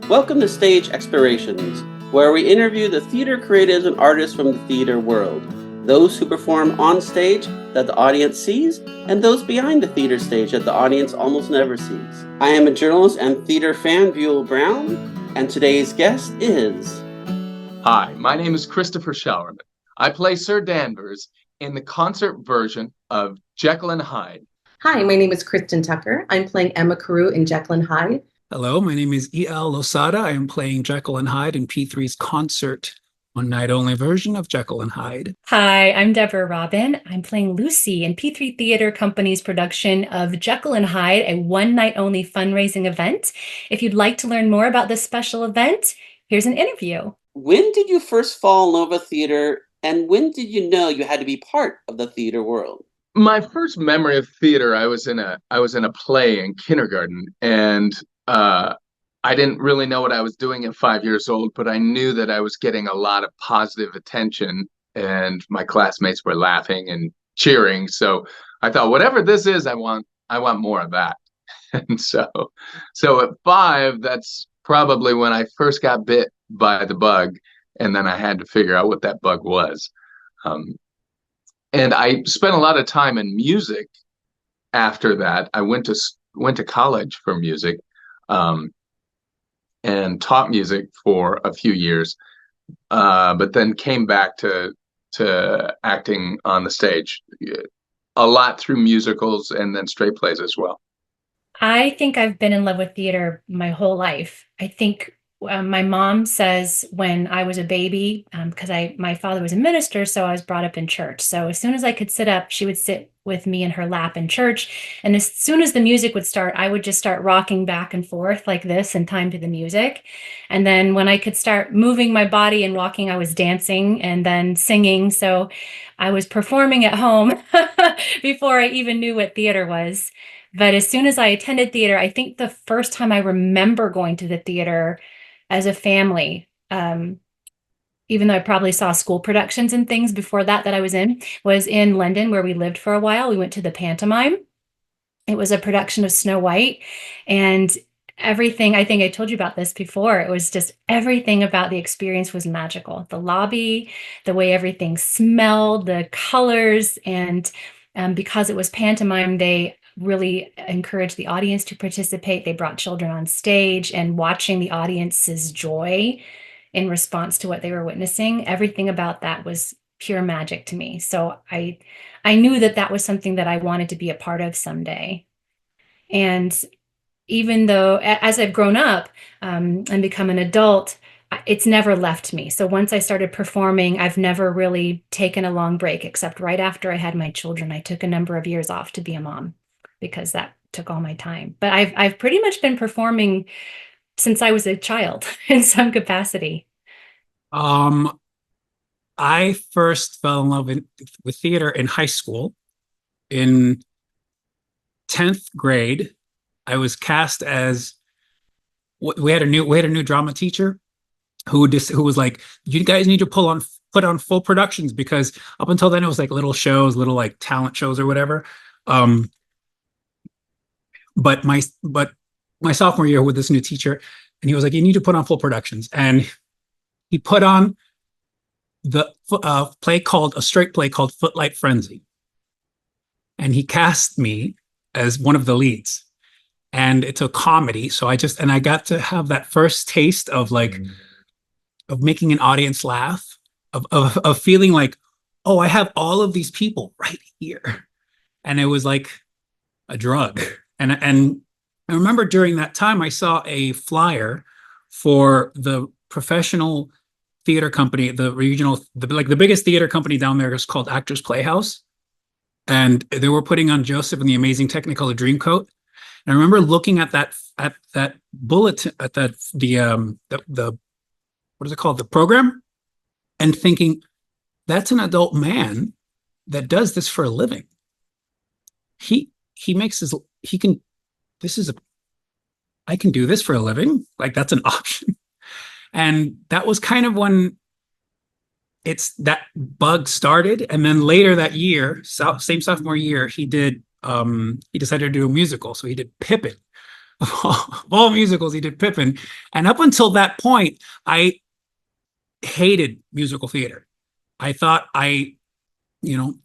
Welcome to Stage Explorations, where we interview the theater creatives and artists from the theater world, those who perform on stage that the audience sees, and those behind the theater stage that the audience almost never sees. I am a journalist and theater fan, Buell Brown, and today's guest is... Hi, my name is Christopher Showerman. I play Sir Danvers in the concert version of Jekyll and Hyde. Hi, my name is Kristen Tucker. I'm playing Emma Carew in Jekyll and Hyde. Hello, my name is E.L. Losada. I am playing Jekyll and Hyde in P3's concert one-night-only version of Jekyll and Hyde. Hi, I'm Deborah Robin. I'm playing Lucy in P3 Theater Company's production of Jekyll and Hyde, a one-night-only fundraising event. If you'd like to learn more about this special event, here's an interview. When did you first fall in love with theater, and when did you know you had to be part of the theater world? My first memory of theater, I was in a play in kindergarten, and I didn't really know what I was doing at 5 years old, but I knew that I was getting a lot of positive attention, and my classmates were laughing and cheering. So I thought, whatever this is, I want more of that. And so at 5, that's probably when I first got bit by the bug, and then I had to figure out what that bug was. And I spent a lot of time in music after that. I went to college for music, and taught music for a few years, but then came back to acting on the stage, a lot through musicals and then straight plays as well. I think I've been in love with theater my whole life. I think my mom says when I was a baby, because my father was a minister, so I was brought up in church. So as soon as I could sit up, she would sit with me in her lap in church. And as soon as the music would start, I would just start rocking back and forth like this in time to the music. And then when I could start moving my body and walking, I was dancing and then singing. So I was performing at home before I even knew what theater was. But as soon as I attended theater, I think the first time I remember going to the theater as a family, even though I probably saw school productions and things before that I was in London, where we lived for a while. We went to the pantomime. It was a production of Snow White, and everything, I think I told you about this before, it was just everything about the experience was magical. The lobby, the way everything smelled, the colors, and because it was pantomime, they really encouraged the audience to participate. They brought children on stage, and watching the audience's joy in response to what they were witnessing, everything about that was pure magic to me. So I knew that was something that I wanted to be a part of someday. And even though as I've grown up and become an adult, it's never left me. So once I started performing, I've never really taken a long break, except right after I had my children. I took a number of years off to be a mom because that took all my time. But I've pretty much been performing since I was a child in some capacity. I first fell in love with theater in high school. In 10th grade, I was cast as we had a new drama teacher who was like, you guys need to put on full productions, because up until then it was like little shows, little like talent shows or whatever. But my sophomore year with this new teacher, and he was like, you need to put on full productions. And he put on the a straight play called Footlight Frenzy. And he cast me as one of the leads. And it's a comedy. So I got to have that first taste of of making an audience laugh, of feeling like, oh, I have all of these people right here. And it was like a drug. And I remember during that time, I saw a flyer for the professional theater company, the biggest theater company down there is called Actors Playhouse. And they were putting on Joseph and the Amazing Technicolor Dreamcoat. And I remember looking at that bulletin, at the what is it called? The program, and thinking, that's an adult man that does this for a living. I can do this for a living. Like, that's an option. And that was kind of when that bug started. And then later that year, same sophomore year, he decided to do a musical. So he did Pippin, Of all musicals, he did Pippin. And up until that point, I hated musical theater. I thought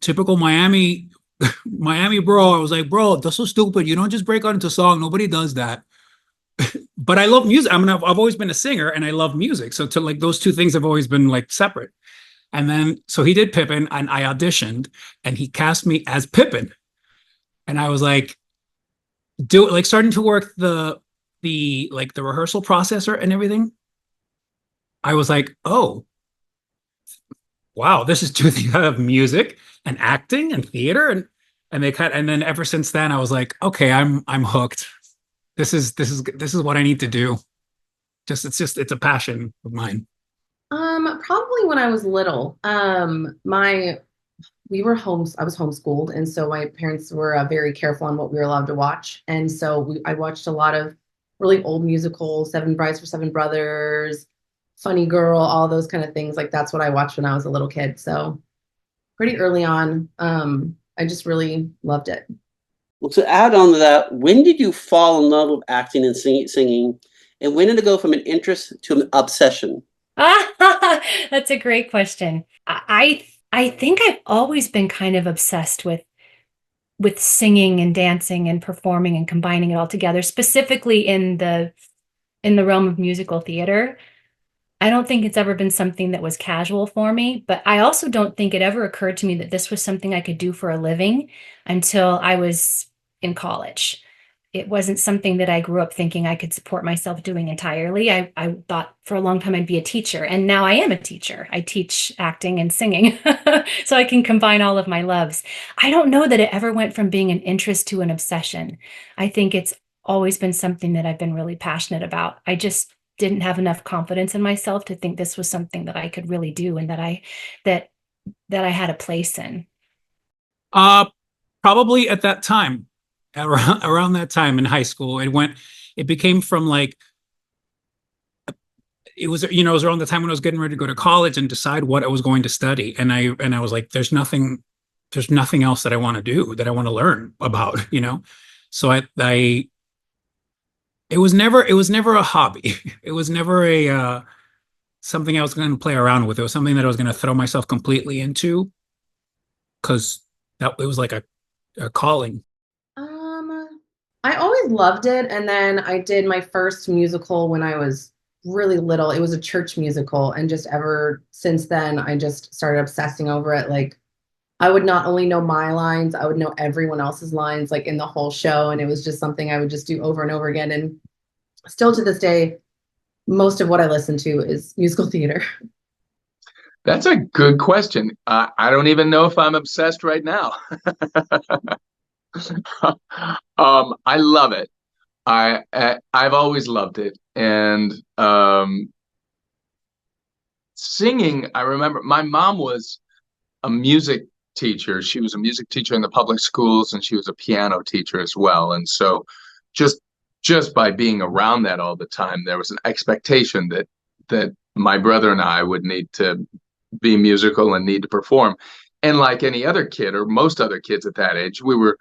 typical Miami bro. I was like, bro, that's so stupid. You don't just break out into song. Nobody does that. But I love music. I mean, I've always been a singer and I love music. So to like those two things have always been like separate. And then so he did Pippin and I auditioned and he cast me as Pippin. And I was like, starting to work the rehearsal processor and everything. I was like, oh, wow, this is two things. I have music and acting and theater and then ever since then I was like, okay, I'm hooked. This is what I need to do. It's a passion of mine. Probably when I was little. I was homeschooled, and so my parents were very careful on what we were allowed to watch. And so I watched a lot of really old musicals, Seven Brides for Seven Brothers, Funny Girl, all those kind of things. Like that's what I watched when I was a little kid. So pretty early on, I just really loved it. Well, to add on to that, when did you fall in love with acting and singing? And when did it go from an interest to an obsession? That's a great question. I think I've always been kind of obsessed with singing and dancing and performing and combining it all together, specifically in the realm of musical theater. I don't think it's ever been something that was casual for me, but I also don't think it ever occurred to me that this was something I could do for a living until I was in college. It wasn't something that I grew up thinking I could support myself doing entirely. I thought for a long time I'd be a teacher, and now I am a teacher. I teach acting and singing, so I can combine all of my loves. I don't know that it ever went from being an interest to an obsession. I think it's always been something that I've been really passionate about. I just didn't have enough confidence in myself to think this was something that I could really do and that I had a place in. Probably at that time, around that time in high school, it became from like, it was around the time when I was getting ready to go to college and decide what I was going to study. And I was like, there's nothing else that I want to do, that I want to learn about, So it was never a hobby. It was never something I was going to play around with. It was something that I was going to throw myself completely into because it was like a calling. I always loved it. And then I did my first musical when I was really little. It was a church musical. And just ever since then, I just started obsessing over it. Like I would not only know my lines, I would know everyone else's lines like in the whole show. And it was just something I would just do over and over again. And still to this day, most of what I listen to is musical theater. That's a good question. I don't even know if I'm obsessed right now. I love it. I've always loved it. And singing, I remember my mom was a music teacher. She was a music teacher in the public schools, and she was a piano teacher as well. And so just by being around that all the time, there was an expectation that my brother and I would need to be musical and need to perform. And like any other kid or most other kids at that age, we were,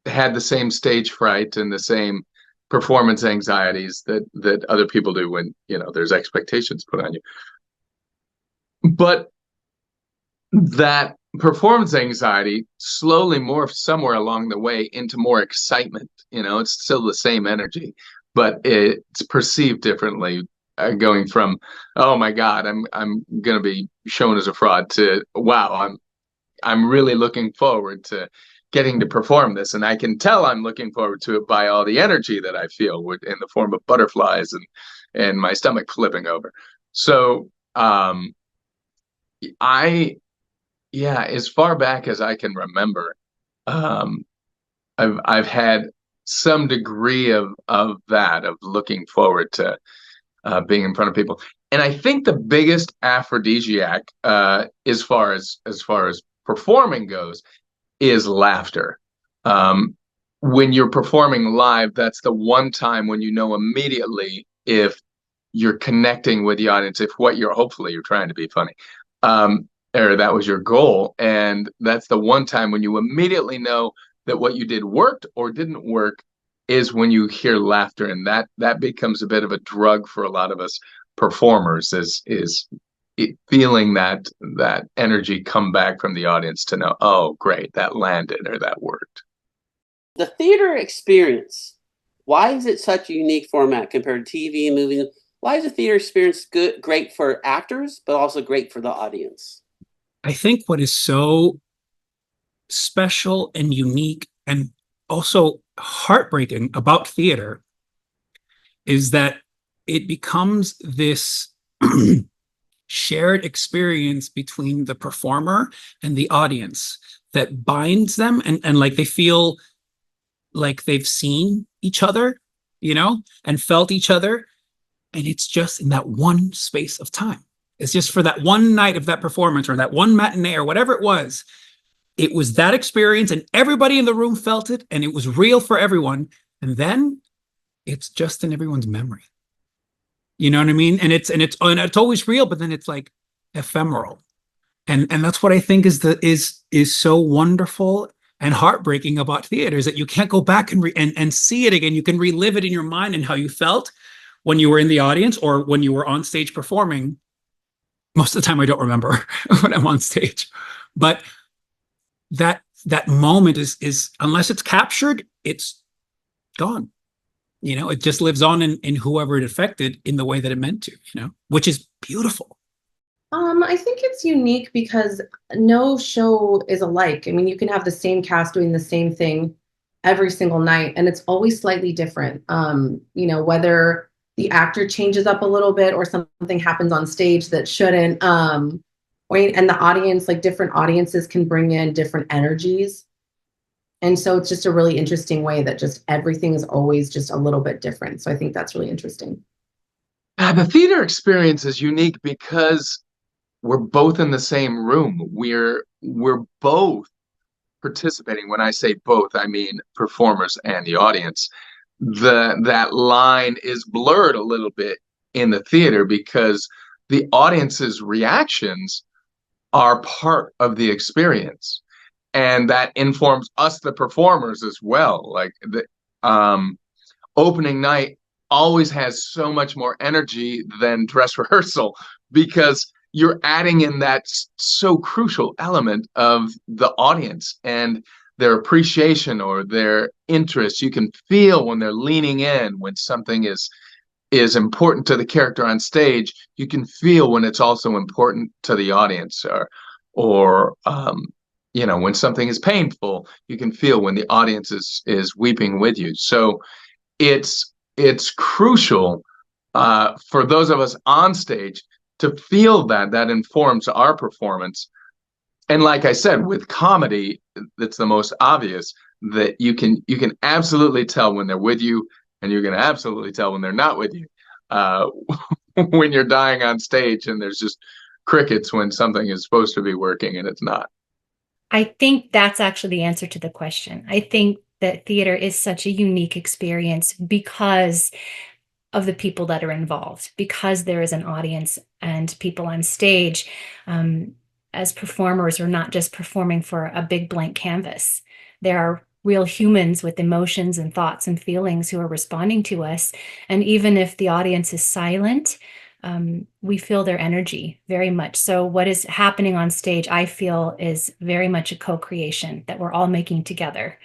had the same stage fright and the same performance anxieties that other people do when, there's expectations put on you. But that performance anxiety slowly morphed somewhere along the way into more excitement. It's still the same energy, but it's perceived differently. Going from, oh my God, I'm going to be shown as a fraud to, wow, I'm really looking forward to getting to perform this, and I can tell I'm looking forward to it by all the energy that I feel in the form of butterflies and my stomach flipping over. So as far back as I can remember, I've had some degree of that, of looking forward to being in front of people. And I think the biggest aphrodisiac, as far as performing goes, is laughter. When you're performing live, that's the one time when you know immediately if you're connecting with the audience, if hopefully you're trying to be funny, or that was your goal. And that's the one time when you immediately know that what you did worked or didn't work is when you hear laughter, and that becomes a bit of a drug for a lot of us performers, is feeling that energy come back from the audience to know, oh, great, that landed or that worked. The theater experience, why is it such a unique format compared to TV, movies? Why is the theater experience great for actors, but also great for the audience? I think what is so special and unique and also heartbreaking about theater is that it becomes this shared experience between the performer and the audience that binds them, and like they feel like they've seen each other, and felt each other. And it's just in that one space of time. It's just for that one night of that performance or that one matinee or whatever it was. It was that experience and everybody in the room felt it and it was real for everyone. And then it's just in everyone's memory. You know what I mean? And it's always real, but then it's like ephemeral. And that's what I think is so wonderful and heartbreaking about theater, is that you can't go back and see it again. You can relive it in your mind and how you felt when you were in the audience or when you were on stage performing. Most of the time I don't remember when I'm on stage, but that moment is unless it's captured, it's gone. It just lives on in whoever it affected in the way that it meant to, which is beautiful. I think it's unique because no show is alike. I mean, you can have the same cast doing the same thing every single night, and it's always slightly different. Whether the actor changes up a little bit or something happens on stage that shouldn't, and the audience, like different audiences can bring in different energies. And so it's just a really interesting way that just everything is always just a little bit different. So I think that's really interesting. The theater experience is unique because we're both in the same room. We're both participating. When I say both, I mean performers and the audience. That line is blurred a little bit in the theater because the audience's reactions are part of the experience, and that informs us, the performers, as well. Like the opening night always has so much more energy than dress rehearsal because you're adding in that so crucial element of the audience and their appreciation or their interest. You can feel when they're leaning in, when something is important to the character on stage. You can feel when it's also important to the audience, or when something is painful, you can feel when the audience is weeping with you. So it's crucial for those of us on stage to feel that informs our performance. And like I said, with comedy, that's the most obvious, that you can absolutely tell when they're with you, and you can absolutely tell when they're not with you. When you're dying on stage and there's just crickets when something is supposed to be working and it's not. I think that's actually the answer to the question. I think that theater is such a unique experience because of the people that are involved, because there is an audience and people on stage. As performers, we're not just performing for a big blank canvas. There are real humans with emotions and thoughts and feelings who are responding to us. And even if the audience is silent, we feel their energy very much. So what is happening on stage, I feel, is very much a co-creation that we're all making together.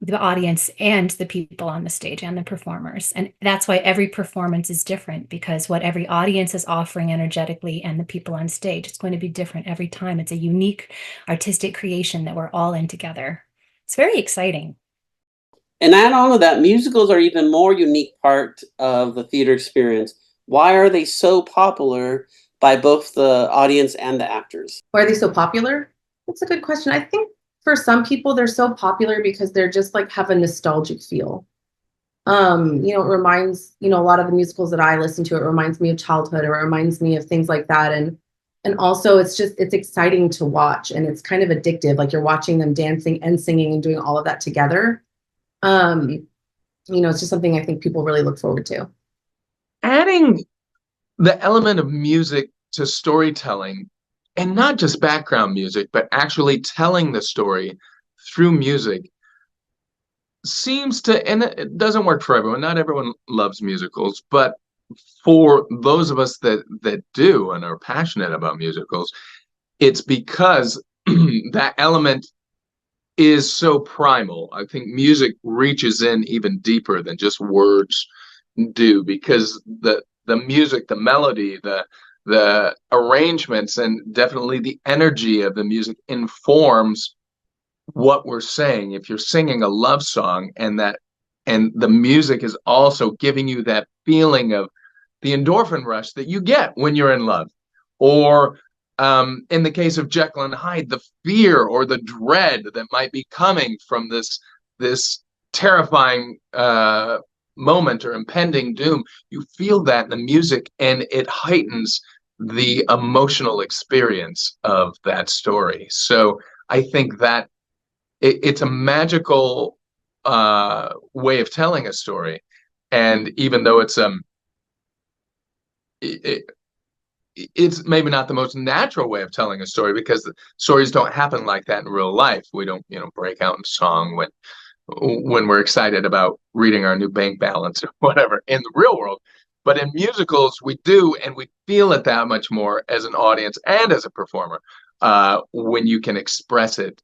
The audience and the people on the stage and the performers. And that's why every performance is different, because what every audience is offering energetically and the people on stage, it's going to be different every time. It's a unique artistic creation that we're all in together. It's very exciting. And add on to that, musicals are even more unique part of the theater experience. Why are they so popular by both the audience and the actors? Why are they so popular? That's a good question. I think for some people, they're so popular because they're just like have a nostalgic feel. It reminds, a lot of the musicals that I listen to, it reminds me of childhood, or it reminds me of things like that. And also it's exciting to watch, and it's kind of addictive. Like you're watching them dancing and singing and doing all of that together. It's just something I think people really look forward to. Adding the element of music to storytelling, and not just background music, but actually telling the story through music, seems to, and it doesn't work for everyone. Not everyone loves musicals, but for those of us that do and are passionate about musicals, it's because that element is so primal. I think music reaches in even deeper than just words do, because the music, the melody, the arrangements, and definitely the energy of the music informs what we're saying. If you're singing a love song and the music is also giving you that feeling of the endorphin rush that you get when you're in love, or in the case of Jekyll and Hyde, the fear or the dread that might be coming from this terrifying moment or impending doom, you feel that in the music, and it heightens the emotional experience of that story. So I think that it's a magical way of telling a story, and even though it's maybe not the most natural way of telling a story, because the stories don't happen like that in real life. We don't, break out in song when we're excited about reading our new bank balance or whatever in the real world. But in musicals, we do, and we feel it that much more as an audience and as a performer when you can express it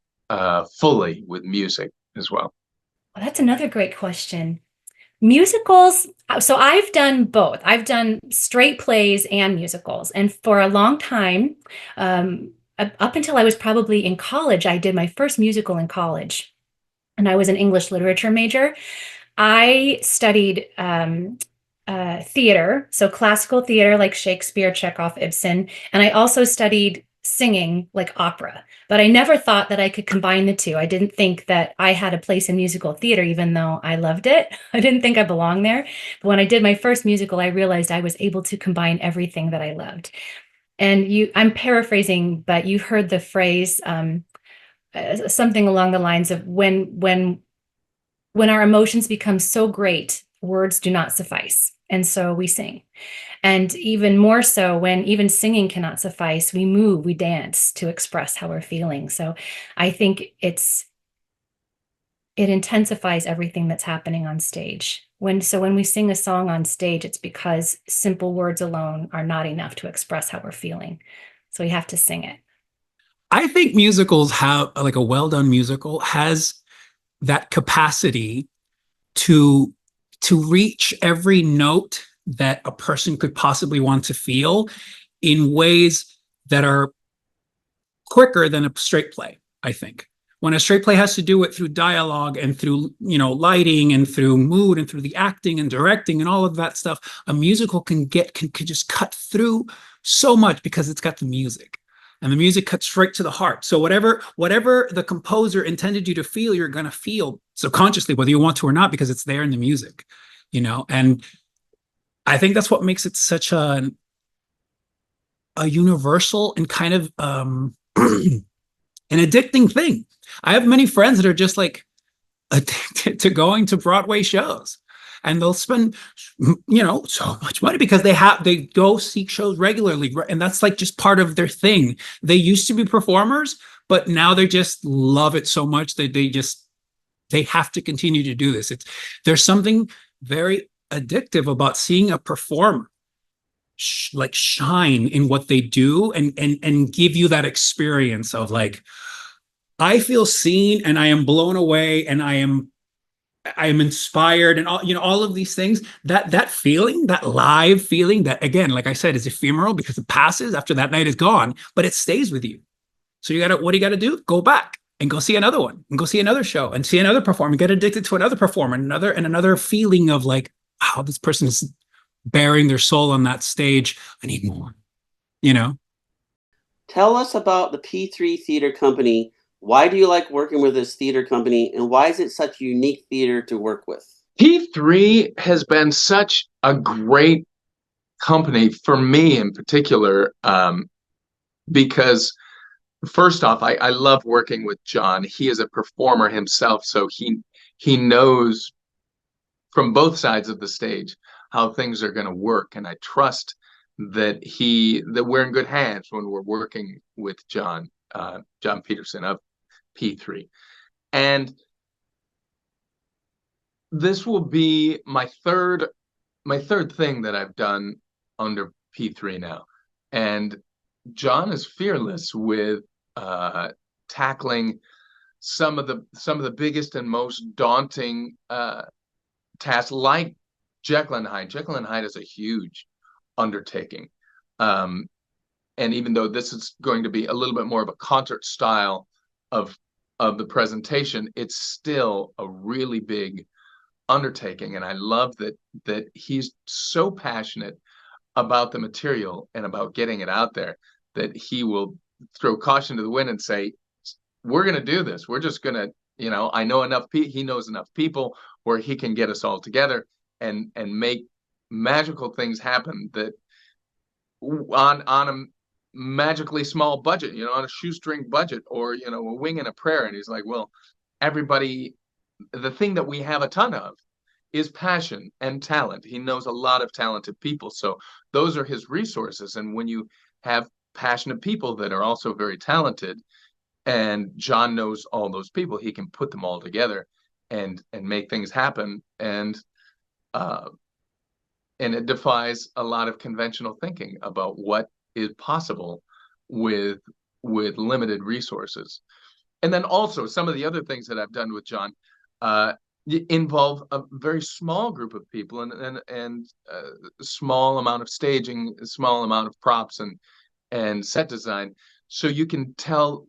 fully with music as well. Well, that's another great question. Musicals, so I've done both. I've done straight plays and musicals. And for a long time, up until I was probably in college, I did my first musical in college. And I was an English literature major. I studied theater, so classical theater like Shakespeare, Chekhov, Ibsen. And I also studied singing like opera. But I never thought that I could combine the two. I didn't think that I had a place in musical theater, even though I loved it. I didn't think I belonged there. But when I did my first musical, I realized I was able to combine everything that I loved. And I'm paraphrasing, but you've heard the phrase, something along the lines of when our emotions become so great, words do not suffice. And so we sing. And even more so, when even singing cannot suffice, we move, we dance to express how we're feeling. So I think it intensifies everything that's happening on stage. When we sing a song on stage, it's because simple words alone are not enough to express how we're feeling. So we have to sing it. I think musicals have, like, a well-done musical has that capacity to reach every note that a person could possibly want to feel in ways that are quicker than a straight play, I think. When a straight play has to do it through dialogue and through, lighting and through mood and through the acting and directing and all of that stuff, a musical can just cut through so much because it's got the music. And the music cuts right to the heart. So whatever the composer intended you to feel, you're going to feel subconsciously, whether you want to or not, because it's there in the music, And I think that's what makes it such a universal and kind of an addicting thing. I have many friends that are just like addicted to going to Broadway shows, and they'll spend, so much money because they go seek shows regularly. And that's like just part of their thing. They used to be performers, but now they just love it so much that they have to continue to do this. There's something very addictive about seeing a performer shine in what they do and give you that experience of like, I feel seen and I am blown away and I am inspired and all of these things. That feeling, that live feeling, that, again, like I said, is ephemeral because it passes after that night is gone, but it stays with you. So what do you got to do? Go back and go see another one and go see another show and see another performer, get addicted to another performer, another feeling of like, wow, this person is bearing their soul on that stage. I need more, Tell us about the P3 Theater Company. Why do you like working with this theater company, and why is it such unique theater to work with? P3 has been such a great company for me in particular, because first off, I love working with John. He is a performer himself, so he knows from both sides of the stage how things are going to work, and I trust that we're in good hands when we're working with John Peterson of P3. And this will be my third thing that I've done under P3 now. And John is fearless with tackling some of the biggest and most daunting tasks, like Jekyll and Hyde. Jekyll and Hyde is a huge undertaking. And even though this is going to be a little bit more of a concert style of the presentation, it's still a really big undertaking. And I love that he's so passionate about the material and about getting it out there that he will throw caution to the wind and say, we're going to do this. We're just going to, I know enough he knows enough people where he can get us all together and make magical things happen that on a magically small budget, on a shoestring budget, or, a wing and a prayer. And he's like, well, everybody, the thing that we have a ton of is passion and talent. He knows a lot of talented people. So those are his resources. And when you have passionate people that are also very talented, and John knows all those people, he can put them all together and make things happen. And it defies a lot of conventional thinking about what is possible with limited resources. And then also some of the other things that I've done with John involve a very small group of people and a small amount of staging, a small amount of props and set design, so you can tell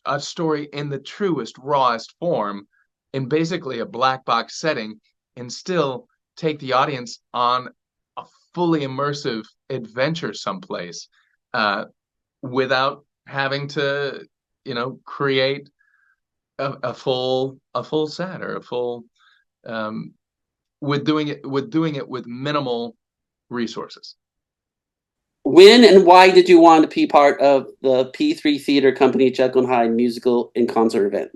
a story in the truest, rawest form in basically a black box setting and still take the audience on a fully immersive adventure someplace without having to, create a full set or a full with doing it with minimal resources. When and why did you want to be part of the P3 Theater Company Jekyll and Hyde musical and concert event?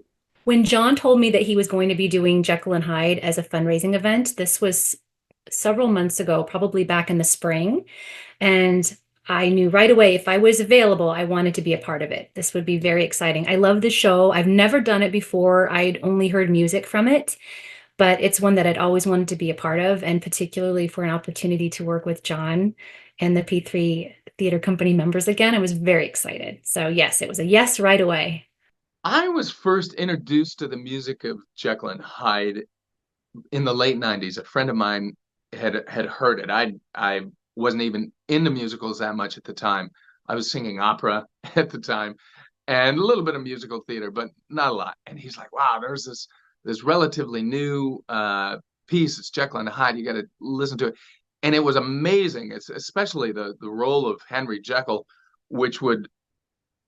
When John told me that he was going to be doing Jekyll and Hyde as a fundraising event, this was several months ago, probably back in the spring. And I knew right away if I was available, I wanted to be a part of it. This would be very exciting. I love the show. I've never done it before. I'd only heard music from it, but it's one that I'd always wanted to be a part of, and particularly for an opportunity to work with John and the P3 Theater Company members again. I was very excited. So yes, it was a yes right away. I was first introduced to the music of Jekyll and Hyde in the late 90s. A friend of mine had heard it. I wasn't even into musicals that much at the time. I was singing opera at the time and a little bit of musical theater, but not a lot. And he's like, wow, there's this relatively new piece. It's Jekyll and Hyde. You got to listen to it. And it was amazing. It's especially the role of Henry Jekyll, which would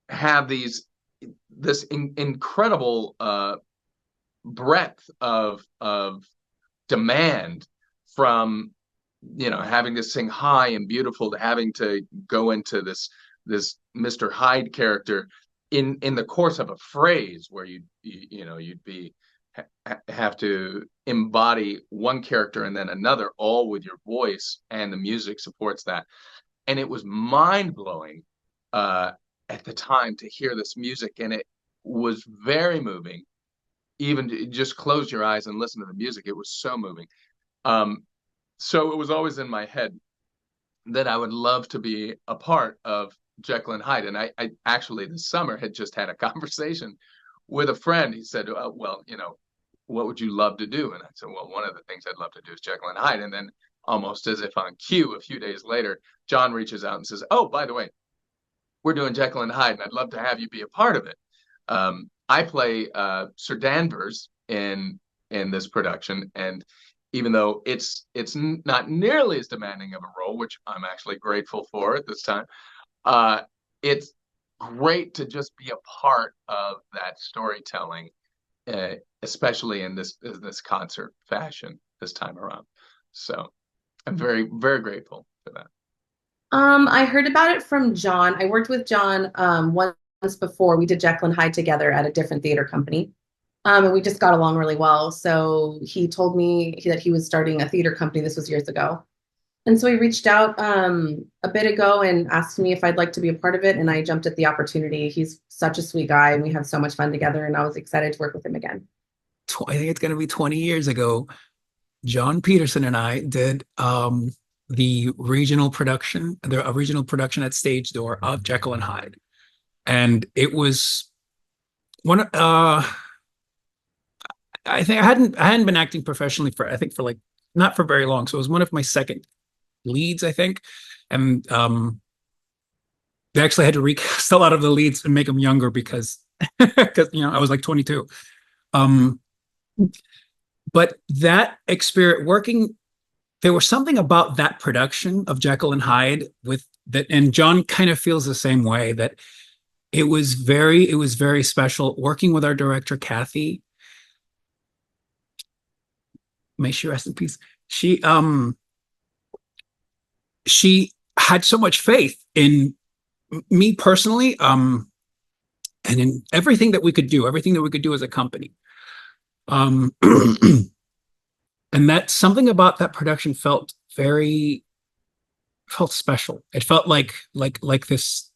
have this incredible breadth of demand, from having to sing high and beautiful to having to go into this Mr. Hyde character in the course of a phrase where you'd have to embody one character and then another, all with your voice, and the music supports that. And it was mind-blowing at the time to hear this music, and it was very moving. Even to just close your eyes and listen to the music, it was so moving. So it was always in my head that I would love to be a part of Jekyll and Hyde. And I actually this summer had just had a conversation with a friend. He said, well, what would you love to do? And I said, well, one of the things I'd love to do is Jekyll and Hyde. And then almost as if on cue, a few days later, John reaches out and says, oh, by the way, we're doing Jekyll and Hyde, and I'd love to have you be a part of it. I play Sir Danvers in this production, and even though it's not nearly as demanding of a role, which I'm actually grateful for at this time, it's great to just be a part of that storytelling, especially in this concert fashion this time around. So I'm very, very grateful for that. I heard about it from John. I worked with John once before. We did Jekyll and Hyde together at a different theater company. And we just got along really well. So he told me that he was starting a theater company. This was years ago. And so he reached out a bit ago and asked me if I'd like to be a part of it. And I jumped at the opportunity. He's such a sweet guy, and we have so much fun together. And I was excited to work with him again. I think it's going to be 20 years ago. John Peterson and I did the regional production, a regional production at Stage Door of Jekyll and Hyde, and it was one. I think I hadn't been acting professionally for like not for very long, so it was one of my second leads, I think, and they actually had to recast a lot of the leads and make them younger because I was like 22. But that experience working, there was something about that production of Jekyll and Hyde with that, and John kind of feels the same way, that it was very special working with our director, Kathy. May she rest in peace. She had so much faith in me personally, and in everything that we could do as a company. And that something about that production felt special. It felt like this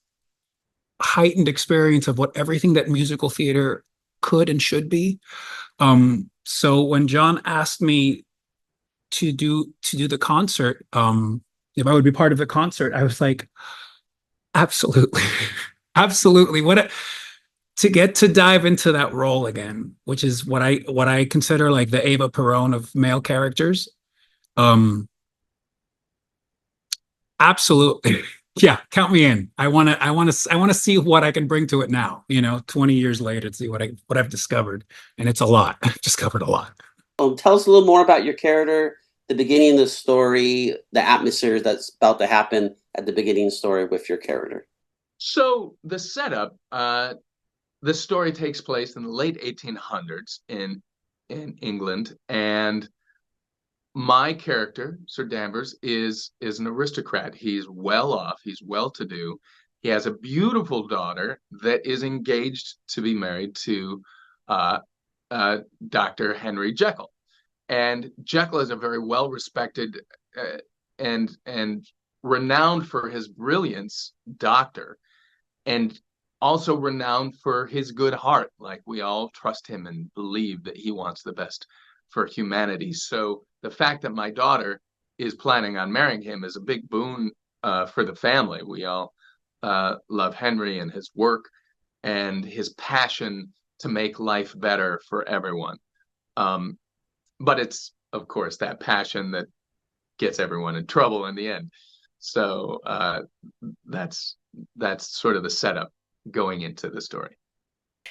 heightened experience of what everything that musical theater could and should be. So when John asked me to do the concert, if I would be part of the concert, I was like, absolutely, absolutely. To get to dive into that role again, which is what I consider like the Eva Peron of male characters. Absolutely. Yeah, count me in. I want to see what I can bring to it now, 20 years later, to see what I've discovered. And it's a lot. I've discovered a lot. Tell us a little more about your character, the beginning of the story, the atmosphere that's about to happen at the beginning of the story with your character. So the setup, the story takes place in the late 1800s in England, and my character, Sir Danvers, is an aristocrat. He's well off. He's well-to-do. He has a beautiful daughter that is engaged to be married to Dr. Henry Jekyll. And Jekyll is a very well-respected and renowned for his brilliance doctor, and also renowned for his good heart. Like, we all trust him and believe that he wants the best for humanity. So the fact that my daughter is planning on marrying him is a big boon for the family. We all love Henry and his work and his passion to make life better for everyone. But it's, of course, that passion that gets everyone in trouble in the end. So that's sort of the setup going into the story.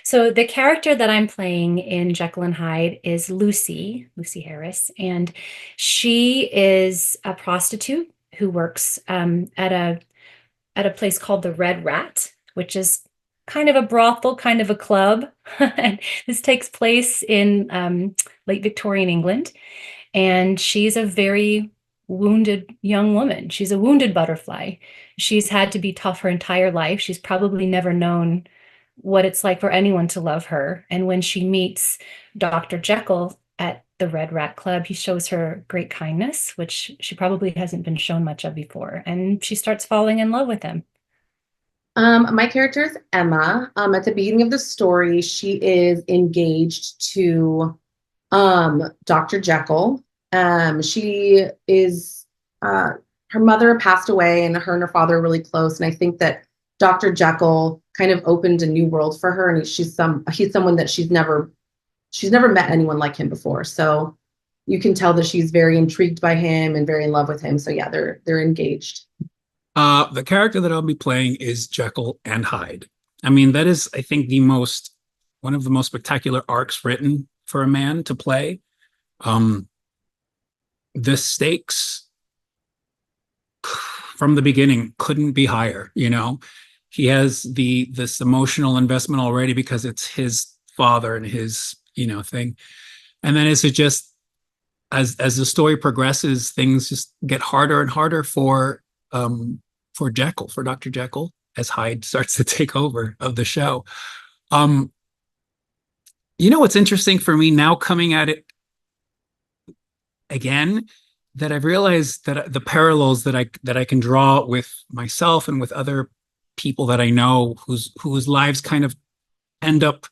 So the character that I'm playing in Jekyll and Hyde is Lucy Harris, and she is a prostitute who works at a place called the Red Rat, which is kind of a brothel, kind of a club. And this takes place in late Victorian England, and she's a very wounded young woman. She's a wounded butterfly. She's had to be tough her entire life. She's probably never known what it's like for anyone to love her. And when she meets Dr. Jekyll at the Red Rat Club, he shows her great kindness, which she probably hasn't been shown much of before. And she starts falling in love with him. My character is Emma. At the beginning of the story, she is engaged to Dr. Jekyll. She is, her mother passed away, and her father are really close. And I think that Dr. Jekyll kind of opened a new world for her, and he's someone that she's never met anyone like him before. So you can tell that she's very intrigued by him and very in love with him. So yeah, they're engaged. The character that I'll be playing is Jekyll and Hyde. I mean, that is, I think, one of the most spectacular arcs written for a man to play. The stakes from the beginning couldn't be higher. He has this emotional investment already because it's his father and his thing, and then as the story progresses, things just get harder and harder for Jekyll, for Dr. Jekyll, as Hyde starts to take over of the show. What's interesting for me now, coming at it again, that I've realized that the parallels that I can draw with myself and with other people that I know whose lives kind of end up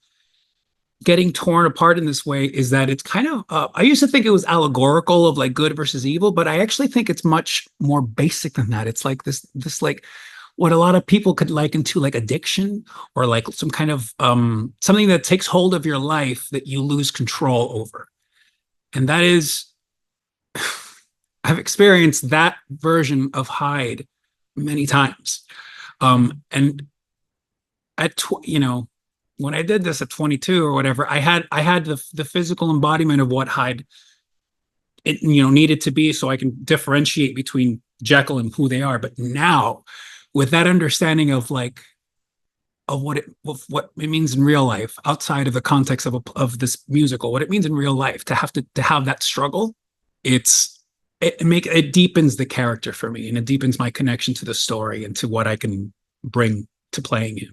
getting torn apart in this way is that it's kind of I used to think it was allegorical of like good versus evil, but I actually think it's much more basic than that. It's like this like what a lot of people could liken to like addiction, or like some kind of something that takes hold of your life that you lose control over. And that is I've experienced that version of Hyde many times. And you know, when I did this at 22 or whatever, I had the physical embodiment of what Hyde needed to be, so I can differentiate between Jekyll and who they are. But now, with that understanding of like of what it means in real life, outside of the context of this musical, what it means in real life to have that struggle, it deepens the character for me, and it deepens my connection to the story and to what I can bring to playing it.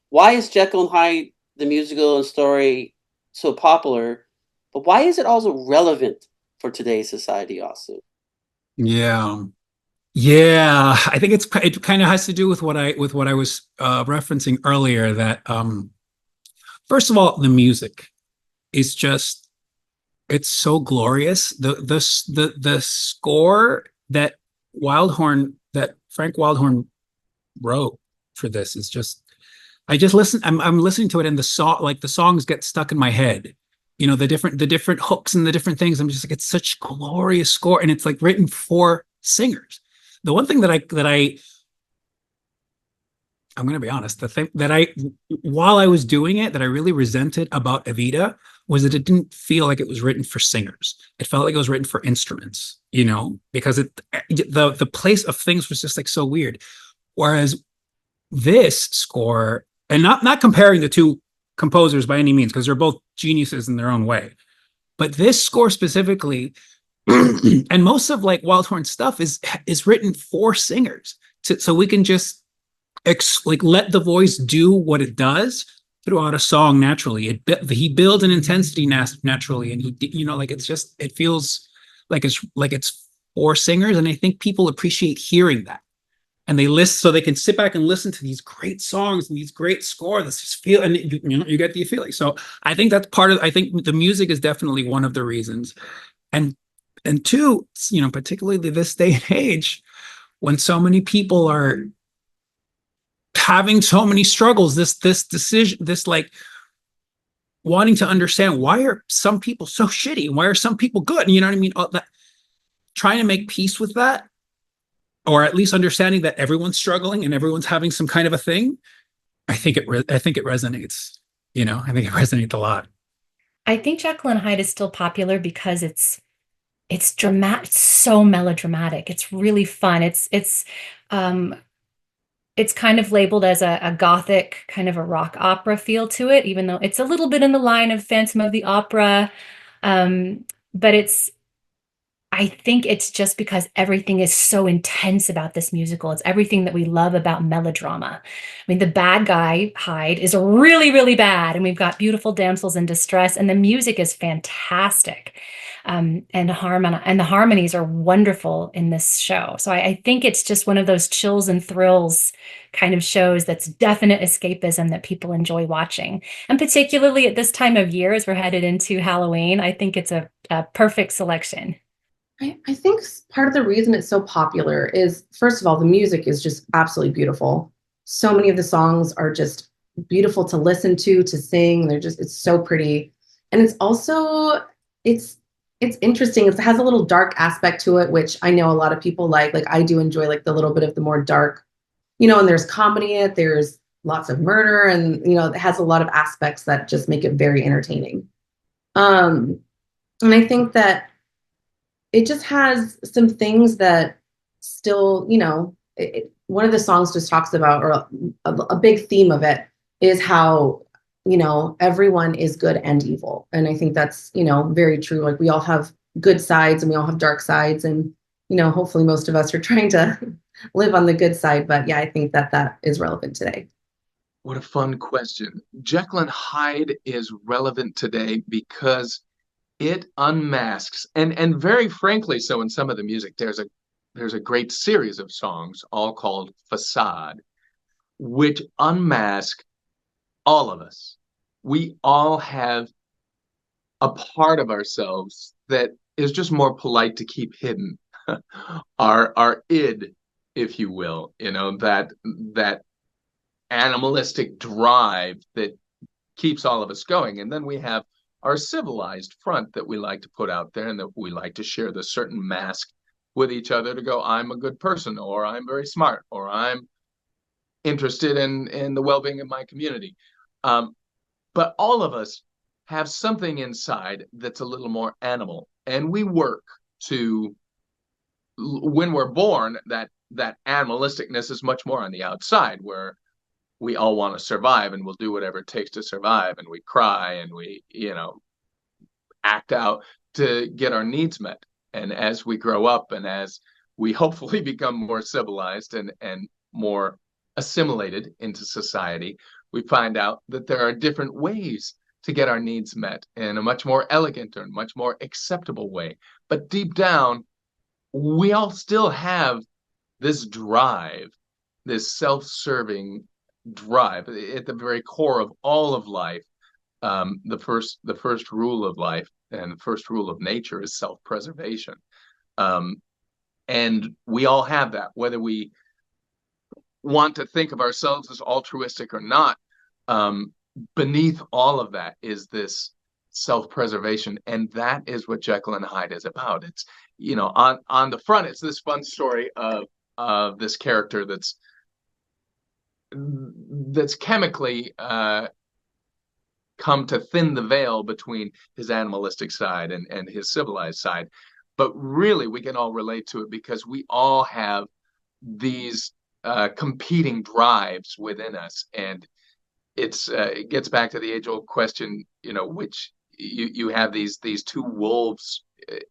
Why is Jekyll and Hyde, the musical and story, so popular? But why is it also relevant for today's society also? Yeah. I think it kind of has to do with what I was referencing earlier. That first of all, the music is just, it's so glorious. The score that Frank Wildhorn wrote for this is just, I'm listening to it, and the songs get stuck in my head. The different hooks and the different things. I'm just like, it's such glorious score, and it's like written for singers. The one thing I'm going to be honest, the thing that while I was doing it, that I really resented about Evita was that it didn't feel like it was written for singers. It felt like it was written for instruments, because the place of things was just like so weird. Whereas this score, and not comparing the two composers by any means, because they're both geniuses in their own way, but this score specifically, and most of like Wildhorn's stuff is written for singers, so we can just let the voice do what it does throughout a song naturally. He builds an intensity naturally, and it feels like it's for singers, and I think people appreciate hearing that. And they listen, so they can sit back and listen to these great songs and these great scores. That's just feel, and you get the feeling. So I think that's part of. I think the music is definitely one of the reasons, and two, particularly this day and age, when so many people are having so many struggles, this decision, this like wanting to understand, why are some people so shitty? Why are some people good? You know what I mean? Trying to make peace with that, or at least understanding that everyone's struggling and everyone's having some kind of a thing. I think it resonates. I think it resonates a lot. I think Jekyll and Hyde is still popular because it's dramatic. It's so melodramatic. It's really fun. It's kind of labeled as a gothic, kind of a rock opera feel to it, even though it's a little bit in the line of Phantom of the Opera. But I think it's just because everything is so intense about this musical. It's everything that we love about melodrama. I mean, the bad guy, Hyde, is really, really bad. And we've got beautiful damsels in distress, and the music is fantastic. And the harmonies are wonderful in this show. So I think it's just one of those chills and thrills kind of shows that's definite escapism that people enjoy watching. And particularly at this time of year, as we're headed into Halloween, I think it's a perfect selection. I think part of the reason it's so popular is, first of all, the music is just absolutely beautiful. So many of the songs are just beautiful to listen to sing. It's so pretty. And it's also, it's interesting. It has a little dark aspect to it, which I know a lot of people like. Like, I do enjoy like the little bit of the more dark, and there's comedy in it. There's lots of murder, and, it has a lot of aspects that just make it very entertaining. And I think that it just has some things that still, one of the songs just talks about, or a big theme of it is how, everyone is good and evil. And I think that's, very true. Like, we all have good sides and we all have dark sides. And, hopefully most of us are trying to live on the good side. But yeah, I think that is relevant today. What a fun question. Jekyll and Hyde is relevant today because it unmasks, and very frankly, so in some of the music, there's a great series of songs, all called Facade, which unmask all of us. we all have a part of ourselves that is just more polite to keep hidden. Our id, if you will, that animalistic drive that keeps all of us going. And then we have our civilized front that we like to put out there, and that we like to share the certain mask with each other to go, I'm a good person, or I'm very smart, or I'm interested in the well-being of my community. But all of us have something inside that's a little more animal, and we work to, when we're born, that animalisticness is much more on the outside, where we all want to survive and we'll do whatever it takes to survive, and we cry and we act out to get our needs met. And as we grow up, and as we hopefully become more civilized and more assimilated into society, we find out that there are different ways to get our needs met in a much more elegant or much more acceptable way. But deep down, we all still have this drive, this self-serving drive at the very core of all of life. The first rule of life and the first rule of nature is self-preservation. And we all have that, whether we want to think of ourselves as altruistic or not. Beneath all of that is this self-preservation, and that is what Jekyll and Hyde is about. It's, on the front, it's this fun story of this character that's chemically come to thin the veil between his animalistic side and his civilized side. But really, we can all relate to it because we all have these competing drives within us. And it gets back to the age-old question, which you have these two wolves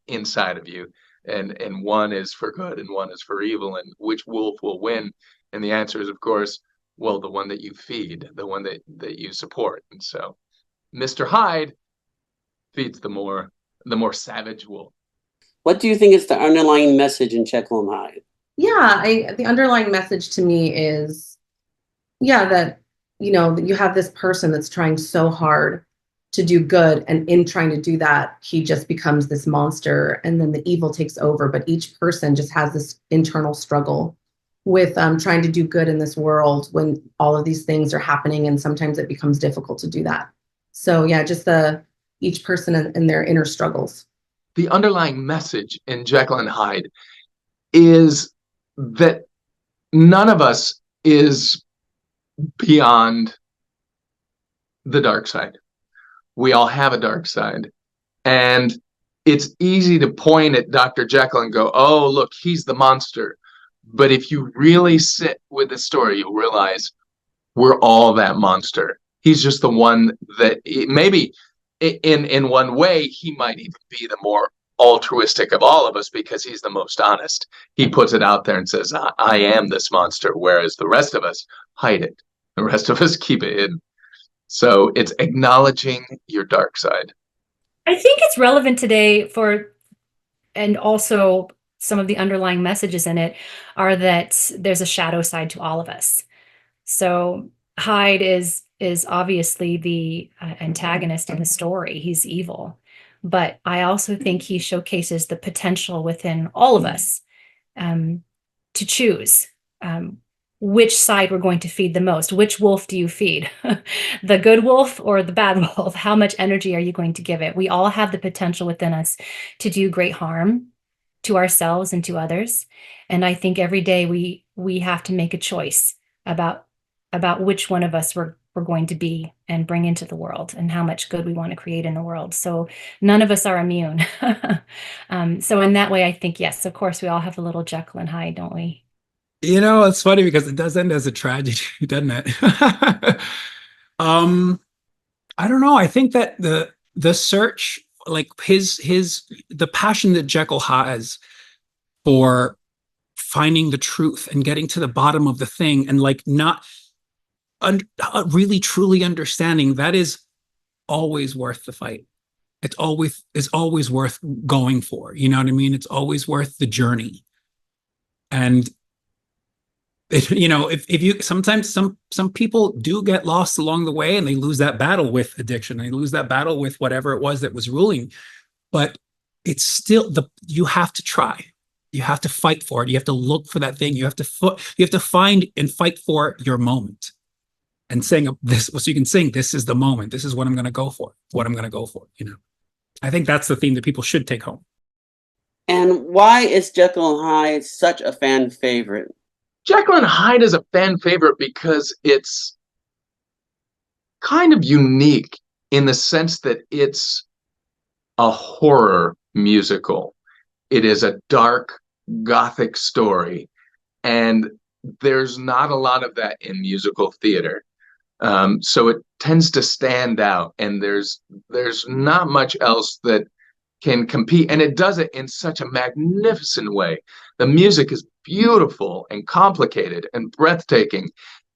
inside of you, and one is for good and one is for evil, and which wolf will win? And the answer is, of course, well, the one that you feed, the one that you support. And so Mr. Hyde feeds the more savage wolf. What do you think is the underlying message in Jekyll and Hyde? Yeah, the underlying message to me is, that, you have this person that's trying so hard to do good, and in trying to do that, he just becomes this monster, and then the evil takes over. But each person just has this internal struggle with trying to do good in this world when all of these things are happening, and sometimes it becomes difficult to do that. So yeah, just each person and their inner struggles. The underlying message in Jekyll and Hyde is that none of us is beyond the dark side. We all have a dark side. And it's easy to point at Dr. Jekyll and go, oh, look, he's the monster. But if you really sit with the story, you'll realize we're all that monster. He's just the one that maybe in one way, he might even be the more altruistic of all of us because he's the most honest. He puts it out there and says, I am this monster, whereas the rest of us hide it. The rest of us keep it hidden. So it's acknowledging your dark side. I think it's relevant today and also some of the underlying messages in it are that there's a shadow side to all of us. So Hyde is obviously the antagonist in the story. He's evil. But I also think he showcases the potential within all of us to choose which side we're going to feed the most. Which wolf do you feed? The good wolf or the bad wolf? How much energy are you going to give it? We all have the potential within us to do great harm to ourselves and to others. And I think every day we have to make a choice about which one of us we're going to be and bring into the world, and how much good we want to create in the world. So none of us are immune. So in that way, I think, yes, of course, we all have a little Jekyll and Hyde, don't we? It's funny because it does end as a tragedy, doesn't it? I don't know. I think that the search, like the passion that Jekyll has for finding the truth and getting to the bottom of the thing, and like not really truly understanding, that is always worth the fight. It's always worth going for. You know what I mean? It's always worth the journey. And If you sometimes some people do get lost along the way and they lose that battle with addiction, they lose that battle with whatever it was that was ruling, but it's still you have to try. You have to fight for it. You have to look for that thing. You have to find and fight for your moment. And saying this, so you can sing, this is the moment. This is what I'm going to go for. What I'm going to go for. I think that's the theme that people should take home. And why is Jekyll Hyde such a fan favorite? Jekyll and Hyde is a fan favorite because it's kind of unique in the sense that it's a horror musical. It is a dark, gothic story, and there's not a lot of that in musical theater. So it tends to stand out, and there's not much else that can compete, and it does it in such a magnificent way. The music is beautiful and complicated and breathtaking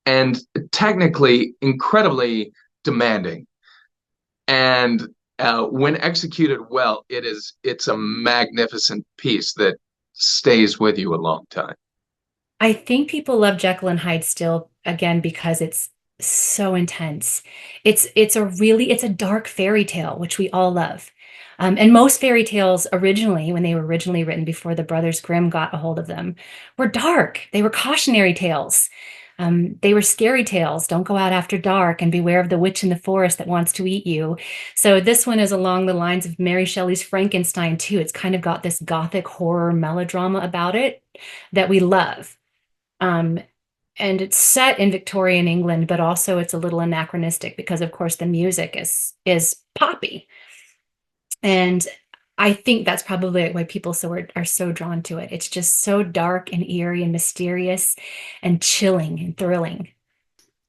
and technically incredibly demanding. And when executed well, it's a magnificent piece that stays with you a long time. I think people love Jekyll and Hyde still, again, because it's so intense. It's a dark fairy tale, which we all love. And most fairy tales originally, when they were originally written before the Brothers Grimm got a hold of them, were dark. They were cautionary tales. They were scary tales. Don't go out after dark, and beware of the witch in the forest that wants to eat you. So this one is along the lines of Mary Shelley's Frankenstein too. It's kind of got this gothic horror melodrama about it that we love. And it's set in Victorian England, but also it's a little anachronistic because, of course, the music is poppy. And I think that's probably why people are so drawn to it. It's just so dark and eerie and mysterious and chilling and thrilling.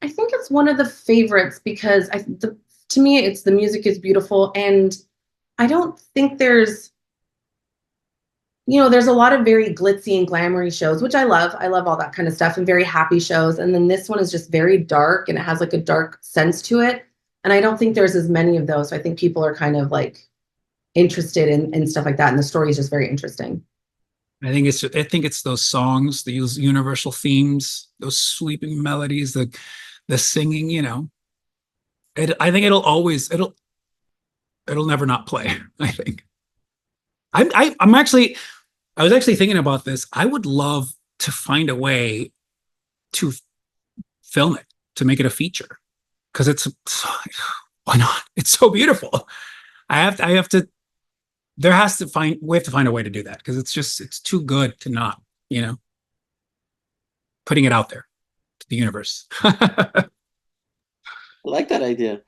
I think it's one of the favorites because to me, it's the music is beautiful, and I don't think there's a lot of very glitzy and glamoury shows, which I love. I love all that kind of stuff, and very happy shows. And then this one is just very dark, and it has like a dark sense to it. And I don't think there's as many of those. So I think people are kind of like interested in stuff like that. And the story is just very interesting. I think it's those songs, these universal themes, those sweeping melodies, the singing, I think it'll never not play. I think. I was actually thinking about this. I would love to find a way to film it, to make it a feature, because why not? It's so beautiful. We have to find a way to do that, because it's too good to not, putting it out there to the universe. I like that idea.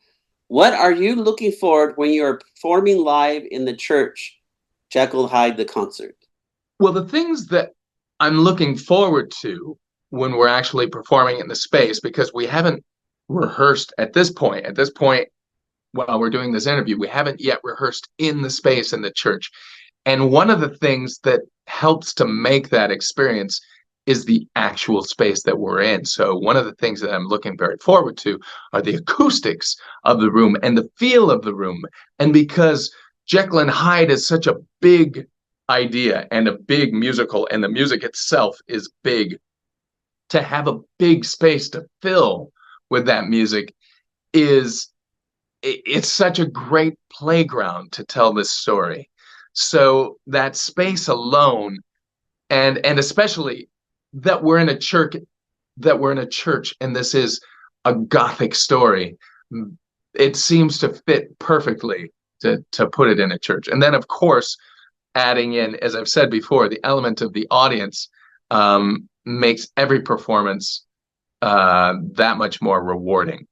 What are you looking forward when you're performing live in the church, Jekyll Hyde the concert? Well, the things that I'm looking forward to when we're actually performing in the space, because we haven't rehearsed at this point. At this point, while we're doing this interview, we haven't yet rehearsed in the space in the church. And one of the things that helps to make that experience is the actual space that we're in. So one of the things that I'm looking very forward to are the acoustics of the room and the feel of the room. And because Jekyll and Hyde is such a big idea and a big musical, and the music itself is big, to have a big space to fill with that music it's such a great playground to tell this story. So that space alone, and especially that we're in a church, and this is a Gothic story, it seems to fit perfectly to put it in a church. And then, of course, adding in, as I've said before, the element of the audience makes every performance that much more rewarding.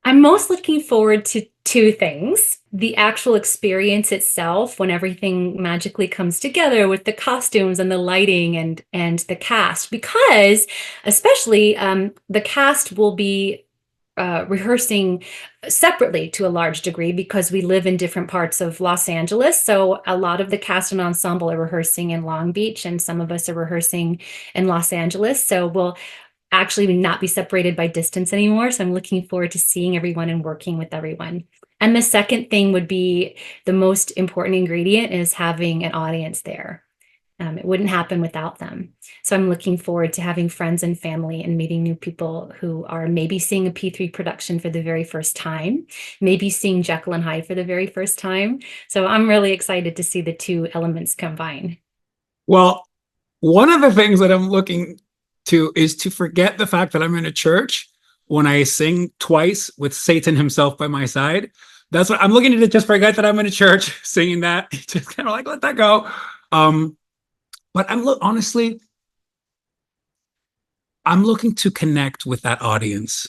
I'm most looking forward to two things: the actual experience itself, when everything magically comes together with the costumes and the lighting and the cast, because especially the cast will be rehearsing separately to a large degree, because we live in different parts of Los Angeles. So a lot of the cast and ensemble are rehearsing in Long Beach, and some of us are rehearsing in Los Angeles. So we'll actually not be separated by distance anymore. So I'm looking forward to seeing everyone and working with everyone. And the second thing would be, the most important ingredient is having an audience there. It wouldn't happen without them. So I'm looking forward to having friends and family and meeting new people who are maybe seeing a P3 production for the very first time, maybe seeing Jekyll and Hyde for the very first time. So I'm really excited to see the two elements combine. Well, one of the things that I'm looking to is to forget the fact that I'm in a church when I sing twice with Satan himself by my side. That's what I'm looking to just forget that I'm in a church singing that. Just kind of like let that go. But honestly, I'm looking to connect with that audience.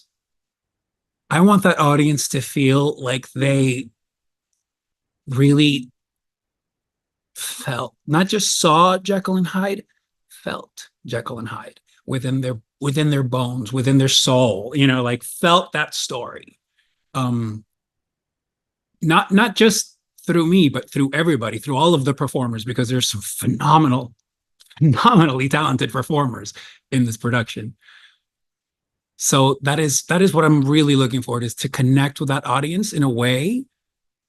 I want that audience to feel like they really felt, not just saw Jekyll and Hyde, felt Jekyll and Hyde within their bones, within their soul, like felt that story. Not just through me, but through everybody, through all of the performers, because there's some phenomenally talented performers in this production. So that is what I'm really looking for, is to connect with that audience in a way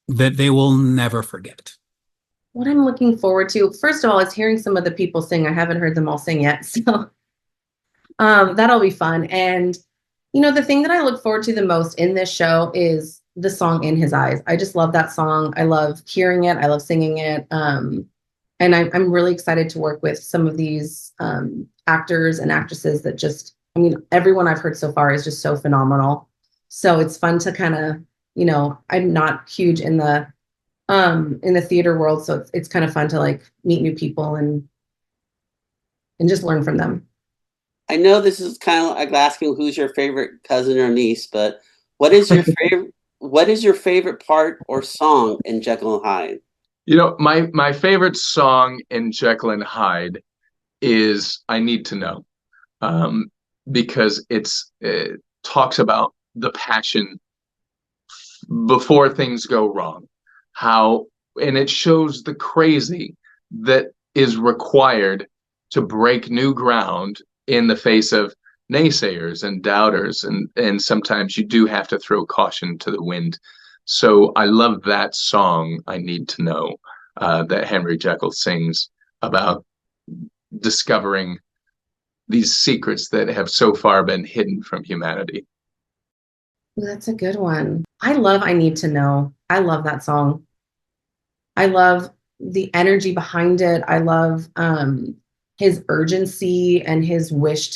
that they will never forget. What I'm looking forward to, first of all, is hearing some of the people sing. I haven't heard them all sing yet, so that'll be fun. And the thing that I look forward to the most in this show is the song "In His Eyes." I just love that song. I love hearing it. I love singing it. And I'm really excited to work with some of these actors and actresses that just, everyone I've heard so far is just so phenomenal. So it's fun to kind of, I'm not huge in the theater world, so it's kind of fun to like meet new people and just learn from them. I know this is kind of like asking who's your favorite cousin or niece, but what is your favorite part or song in Jekyll and Hyde? My favorite song in Jekyll and Hyde is "I Need to Know," because it talks about the passion before things go wrong, and it shows the crazy that is required to break new ground in the face of naysayers and doubters, and sometimes you do have to throw caution to the wind. So I love that song, "I Need to Know," that Henry Jekyll sings about discovering these secrets that have so far been hidden from humanity. That's a good one. I love "I Need to Know." I love that song. I love the energy behind it. I love his urgency and his wish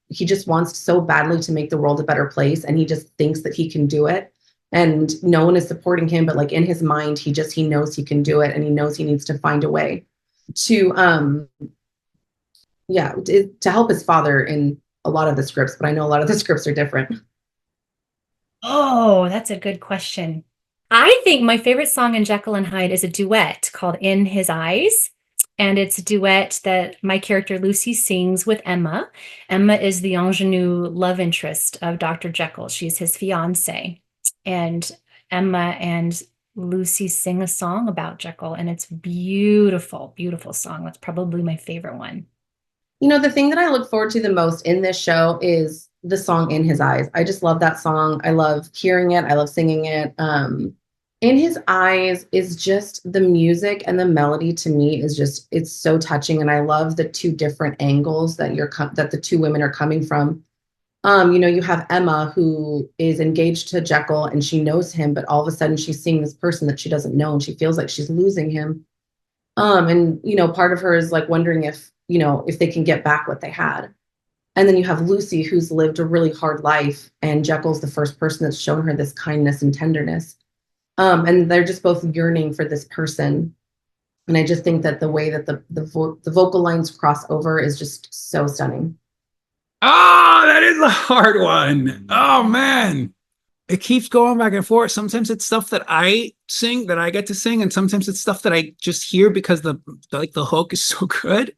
he just wants so badly to make the world a better place, and he just thinks that he can do it. And no one is supporting him, but like in his mind, he knows he can do it, and he knows he needs to find a way to help his father in a lot of the scripts, but I know a lot of the scripts are different. Oh, that's a good question. I think my favorite song in Jekyll and Hyde is a duet called "In His Eyes." And it's a duet that my character Lucy sings with Emma. Emma is the ingenue love interest of Dr. Jekyll. She's his fiance. And Emma and Lucy sing a song about Jekyll, and it's beautiful, beautiful song. That's probably my favorite one. The thing that I look forward to the most in this show is the song "In His Eyes." I just love that song. I love hearing it. I love singing it. "In His Eyes" is just the music and the melody to me is just, it's so touching. And I love the two different angles that the two women are coming from. You have Emma, who is engaged to Jekyll and she knows him, but all of a sudden she's seeing this person that she doesn't know and she feels like she's losing him. And part of her is like wondering if they can get back what they had. And then you have Lucy, who's lived a really hard life, and Jekyll's the first person that's shown her this kindness and tenderness. And they're just both yearning for this person. And I just think that the way that the vocal lines cross over is just so stunning. Oh, that is a hard one. Oh, man. It keeps going back and forth. Sometimes it's stuff that I sing, that I get to sing, and sometimes it's stuff that I just hear because the hook is so good.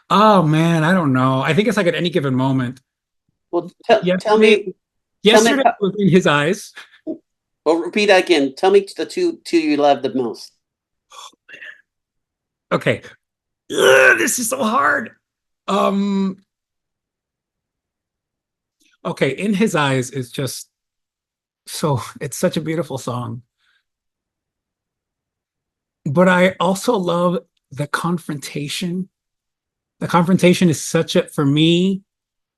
Oh, man, I don't know. I think it's like at any given moment. Well, tell me. Yesterday was "In His Eyes." Well, repeat that again. Tell me the two you love the most. Oh, man. Okay. This is so hard. Okay, "In His Eyes" is just it's such a beautiful song. But I also love the confrontation The confrontation is such a, for me,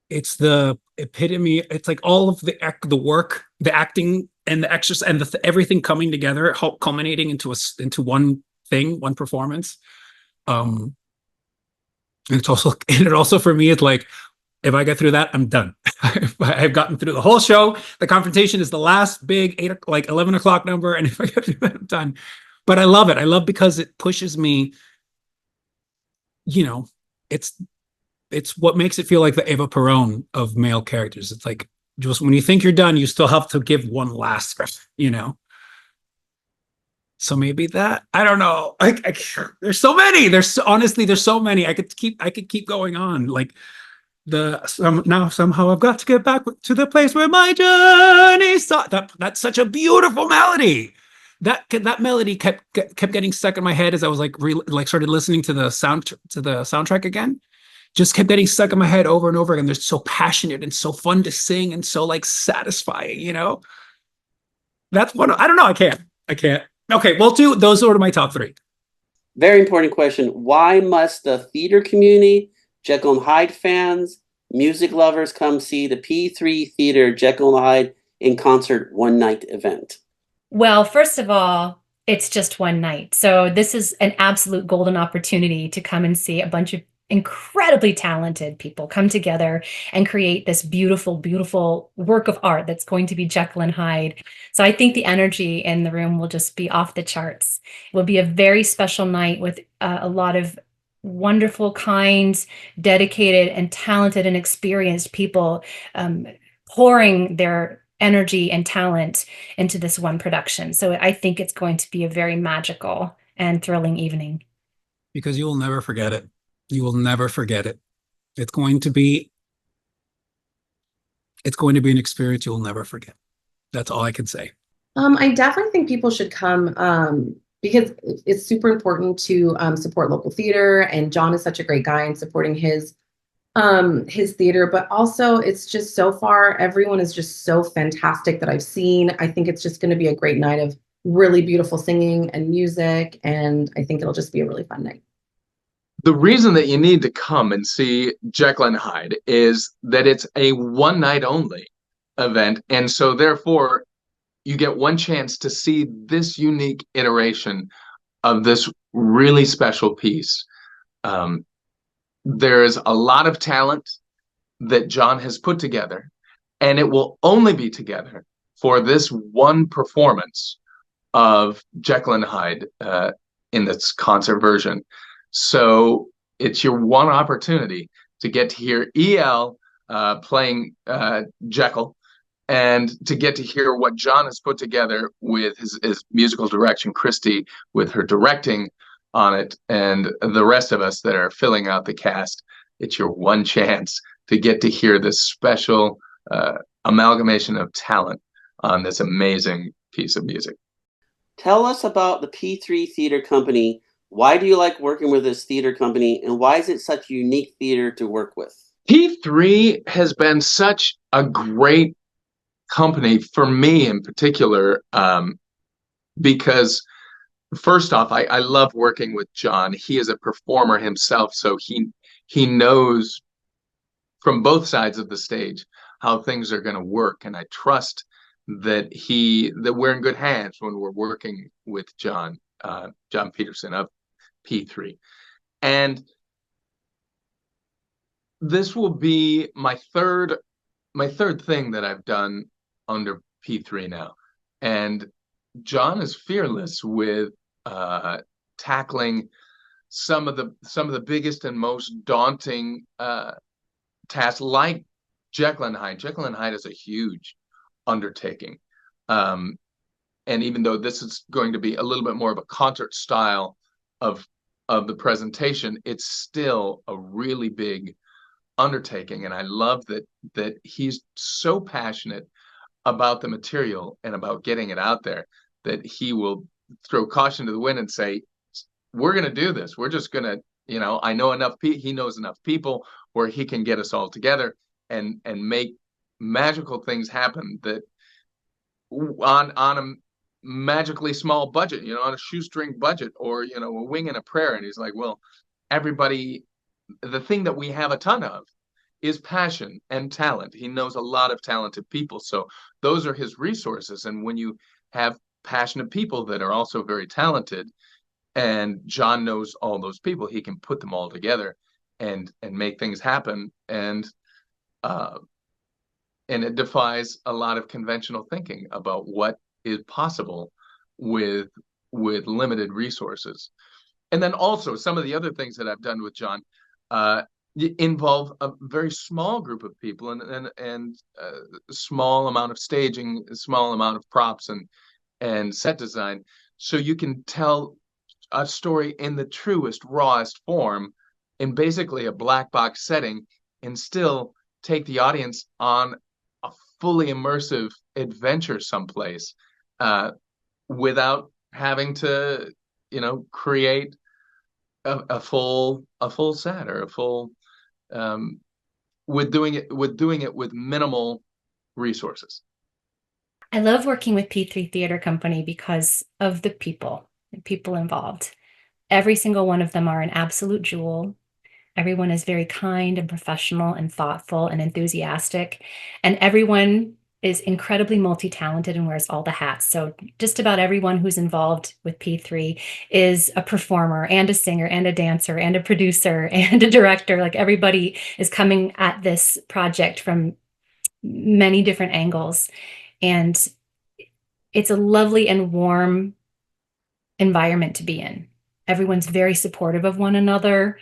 it's the epitome. It's like all of the work, the acting and the exercise and everything coming together, culminating into one thing, one performance. And it also for me, it's like, if I get through that, I'm done. I've gotten through the whole show. The confrontation is the last big 11 o'clock number. And if I get through that, I'm done. But I love it. I love because it pushes me, you know, it's what makes it feel like the Eva Peron of male characters. It's like, just when you think you're done, you still have to give one last, So maybe that, I don't know. There's so many. Honestly, there's so many. I could keep going on. Like now somehow I've got to get back to the place where my journey started. That's such a beautiful melody. That melody kept getting stuck in my head as I was started listening to the soundtrack again. Just kept getting stuck in my head over and over again. They're so passionate and so fun to sing and so satisfying, That's one. I don't know. I can't. Okay, well, those are my top three. Very important question. Why must the theater community, Jekyll and Hyde fans, music lovers come see the P3 Theater Jekyll and Hyde in concert one night event? Well, first of all, it's just one night. So this is an absolute golden opportunity to come and see a bunch of incredibly talented people come together and create this beautiful, beautiful work of art that's going to be Jekyll and Hyde. So I think the energy in the room will just be off the charts. It will be a very special night with a lot of wonderful, kind, dedicated, and talented and experienced people pouring their energy and talent into this one production. So I think it's going to be a very magical and thrilling evening. Because you will never forget it. You will never forget it. It's going to be an experience you will never forget. That's all I can say. I definitely think people should come because it's super important to support local theater, and John is such a great guy in supporting his theater, but also it's just so far, everyone is just so fantastic that I've seen. I think it's just going to be a great night of really beautiful singing and music, and I think it'll just be a really fun night. The reason that you need to come and see Jekyll and Hyde is that it's a one night only event. And so therefore you get one chance to see this unique iteration of this really special piece. There is a lot of talent that John has put together, and it will only be together for this one performance of Jekyll and Hyde in this concert version. So it's your one opportunity to get to hear EL playing Jekyll, and to get to hear what John has put together with his musical direction, Christy, with her directing on it, and the rest of us that are filling out the cast. It's your one chance to get to hear this special amalgamation of talent on this amazing piece of music. Tell us about the P3 Theater Company. Why do you like working with this theater company, and why is it such a unique theater to work with? P3 has been such a great company for me in particular, because first off, I love working with John. He is a performer himself, so he knows from both sides of the stage how things are going to work, and I trust that we're in good hands when we're working with John Peterson of P3. And this will be my third thing that I've done under P3 now. And John is fearless with tackling some of the biggest and most daunting tasks, like Jekyll and Hyde. Jekyll and Hyde is a huge undertaking. And even though this is going to be a little bit more of a concert style of the presentation, it's still a really big undertaking. And I love that he's so passionate about the material and about getting it out there that he will throw caution to the wind and say, we're going to do this. We're just going to, I know enough. He knows enough people where he can get us all together and make magical things happen that on a magically small budget, on a shoestring budget, or a wing and a prayer. And he's like, well, everybody the thing that we have a ton of is passion and talent. He knows a lot of talented people, so those are his resources. And when you have passionate people that are also very talented, and John knows all those people, he can put them all together and make things happen. And it defies a lot of conventional thinking about what is possible with limited resources. And then also some of the other things that I've done with John involve a very small group of people and a small amount of staging, a small amount of props and set design, so you can tell a story in the truest, rawest form in basically a black box setting and still take the audience on a fully immersive adventure someplace without having to, create a full set or a full with doing it with minimal resources. I love working with P3 Theater Company because of the people involved. Every single one of them are an absolute jewel. Everyone is very kind and professional and thoughtful and enthusiastic. And everyone is incredibly multi-talented and wears all the hats. So just about everyone who's involved with P3 is a performer and a singer and a dancer and a producer and a director. Like, everybody is coming at this project from many different angles. And it's a lovely and warm environment to be in. Everyone's very supportive of one another,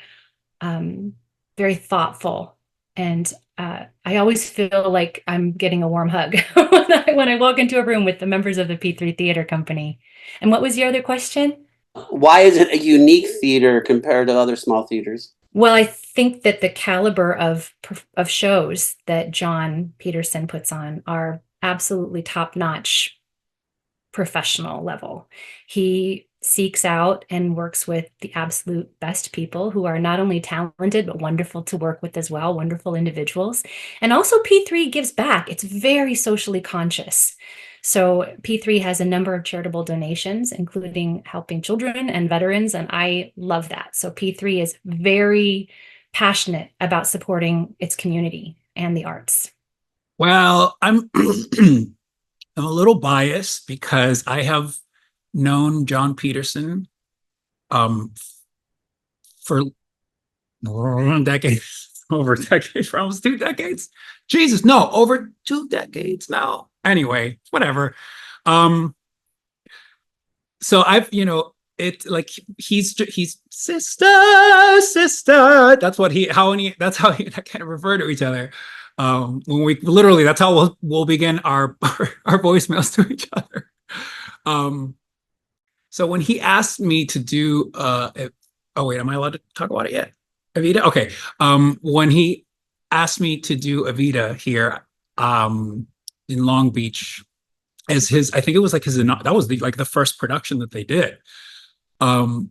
very thoughtful. And I always feel like I'm getting a warm hug when I walk into a room with the members of the P3 Theater Company. And what was your other question? Why is it a unique theater compared to other small theaters? Well, I think that the caliber of shows that John Peterson puts on are absolutely top-notch professional level. He seeks out and works with the absolute best people who are not only talented, but wonderful to work with as well, wonderful individuals. And also P3 gives back. It's very socially conscious. So P3 has a number of charitable donations, including helping children and veterans, and I love that. So P3 is very passionate about supporting its community and the arts. Well, I'm I'm a little biased because I have known John Peterson for decades, over decades, for almost 2 decades. Jesus, no, over 2 decades now. Anyway, whatever. So I've, it's like he's sister. That's how he kind of refer to each other. When we literally, that's how we'll begin our voicemails to each other. So when he asked me to do, oh wait, am I allowed to talk about it yet? Evita? Okay. When he asked me to do Evita here, in Long Beach, as his, I think it was like that was the first production that they did. I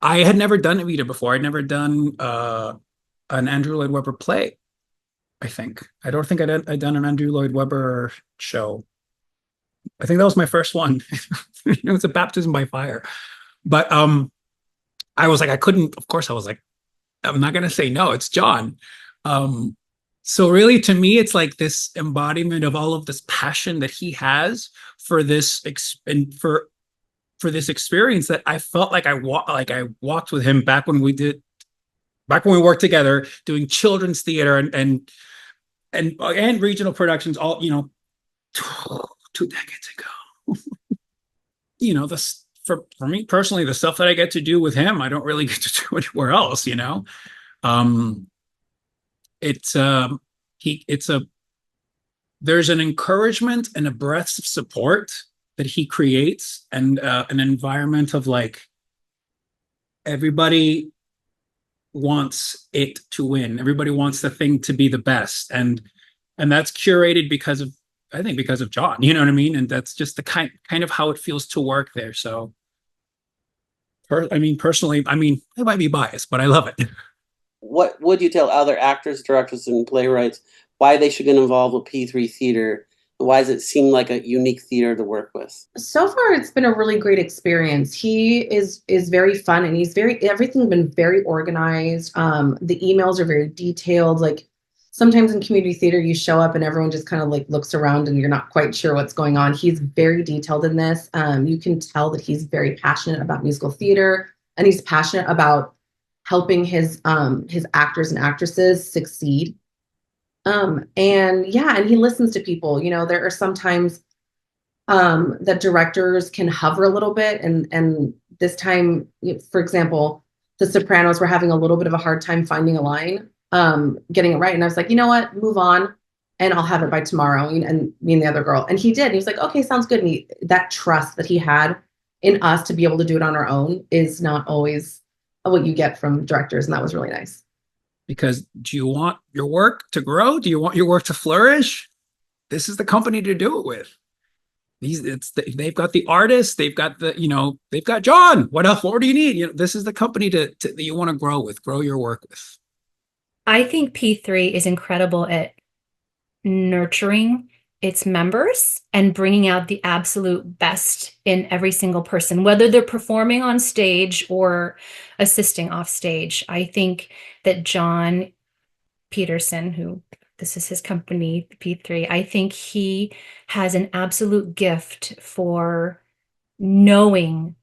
had never done Evita before. I'd never done an Andrew Lloyd Webber play. I don't think I'd done an Andrew Lloyd Webber show. I think that was my first one. It's a baptism by fire. But I was like, I was like, I'm not gonna say no, it's John. So really, to me, it's like this embodiment of all of this passion that he has for this for this experience that I felt like I walked with him back when we worked together doing children's theater and regional productions, all 2 decades ago. For me personally, the stuff that I get to do with him, I don't really get to do anywhere else. There's an encouragement and a breadth of support that he creates, and an environment of like everybody wants it to win. Everybody wants the thing to be the best, and that's curated because of John. You know what I mean? And that's just the kind of how it feels to work there. So, personally, I might be biased, but I love it. What would you tell other actors, directors, and playwrights why they should get involved with P3 Theater why does it seem like a unique theater to work with? So far, it's been a really great experience. He is very fun, and everything's been very organized. The emails are very detailed. Like sometimes in community theater, you show up and everyone just kind of like looks around and you're not quite sure what's going on. He's very detailed in this. You can tell that he's very passionate about musical theater, and he's passionate about helping his actors and actresses succeed. And he listens to people. There are sometimes that directors can hover a little bit, and this time, for example, The Sopranos were having a little bit of a hard time finding a line, getting it right, and I was like, you know what, move on, and I'll have it by tomorrow. And me and the other girl, and he did. He was like, okay, sounds good. And that trust that he had in us to be able to do it on our own is not always what you get from directors, and that was really nice. Because do you want your work to grow? Do you want your work to flourish? This is the company to do it with. They've got the artists, they've got they've got John. What else? What do you need? This is the company that you want to grow your work with. I think P3 is incredible at nurturing its members and bringing out the absolute best in every single person, whether they're performing on stage or assisting off stage. I think that John Peterson, this is his company, P3, I think he has an absolute gift for knowing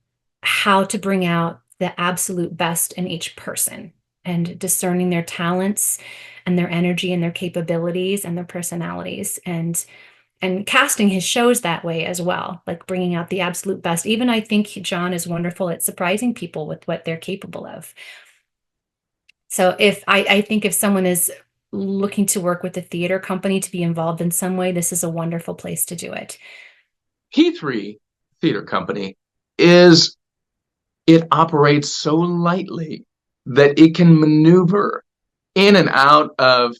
how to bring out the absolute best in each person and discerning their talents and their energy and their capabilities and their personalities, and casting his shows that way as well, like bringing out the absolute best. Even I think John is wonderful at surprising people with what they're capable of. So I think if someone is looking to work with a theater company to be involved in some way, this is a wonderful place to do it. P3 Theater Company it operates so lightly that it can maneuver in and out of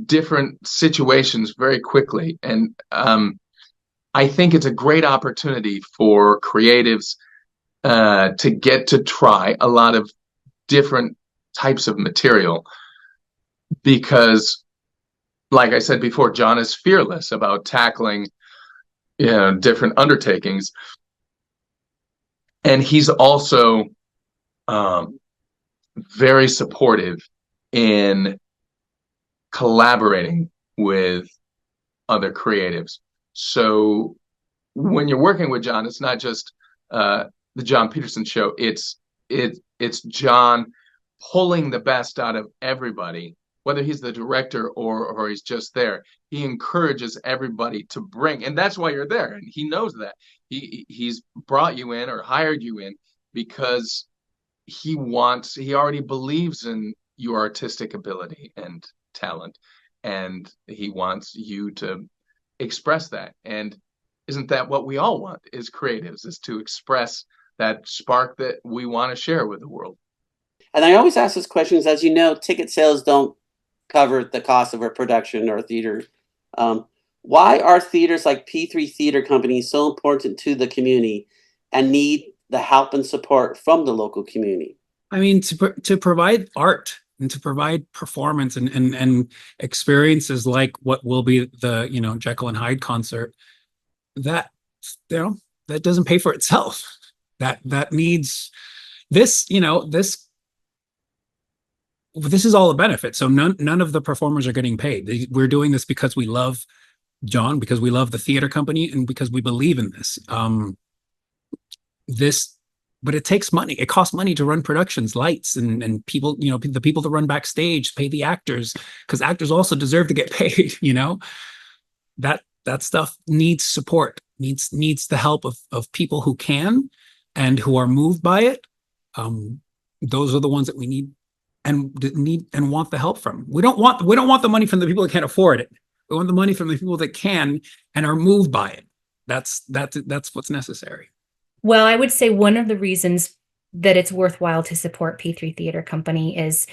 different situations very quickly. And I think it's a great opportunity for creatives to get to try a lot of different types of material, because like I said before, John is fearless about tackling different undertakings, and he's also very supportive in collaborating with other creatives. So when you're working with John, it's not just the John Peterson show. It's John pulling the best out of everybody, whether he's the director or he's just there. He encourages everybody to bring, and that's why you're there. And he knows that he's brought you in or hired you in because he already believes in your artistic ability and talent, and he wants you to express that. And isn't that what we all want as creatives, is to express that spark that we want to share with the world? And I always ask these questions, as you know, ticket sales don't cover the cost of a production or a theater. Why are theaters like P3 Theater Company so important to the community and need the help and support from the local community? I mean, to provide art and to provide performance and experiences like what will be the Jekyll and Hyde concert, that that doesn't pay for itself. That needs this. This is all a benefit. So none of the performers are getting paid. We're doing this because we love John, because we love the theater company, and because we believe in this. But it takes money. It costs money to run productions, lights, and people, the people that run backstage, pay the actors, because actors also deserve to get paid. That stuff needs support, needs the help of people who can and who are moved by it. Those are the ones that we need and want the help from. We don't want the money from the people that can't afford it. We want the money from the people that can and are moved by it. That's what's necessary. Well, I would say one of the reasons that it's worthwhile to support P3 Theater Company is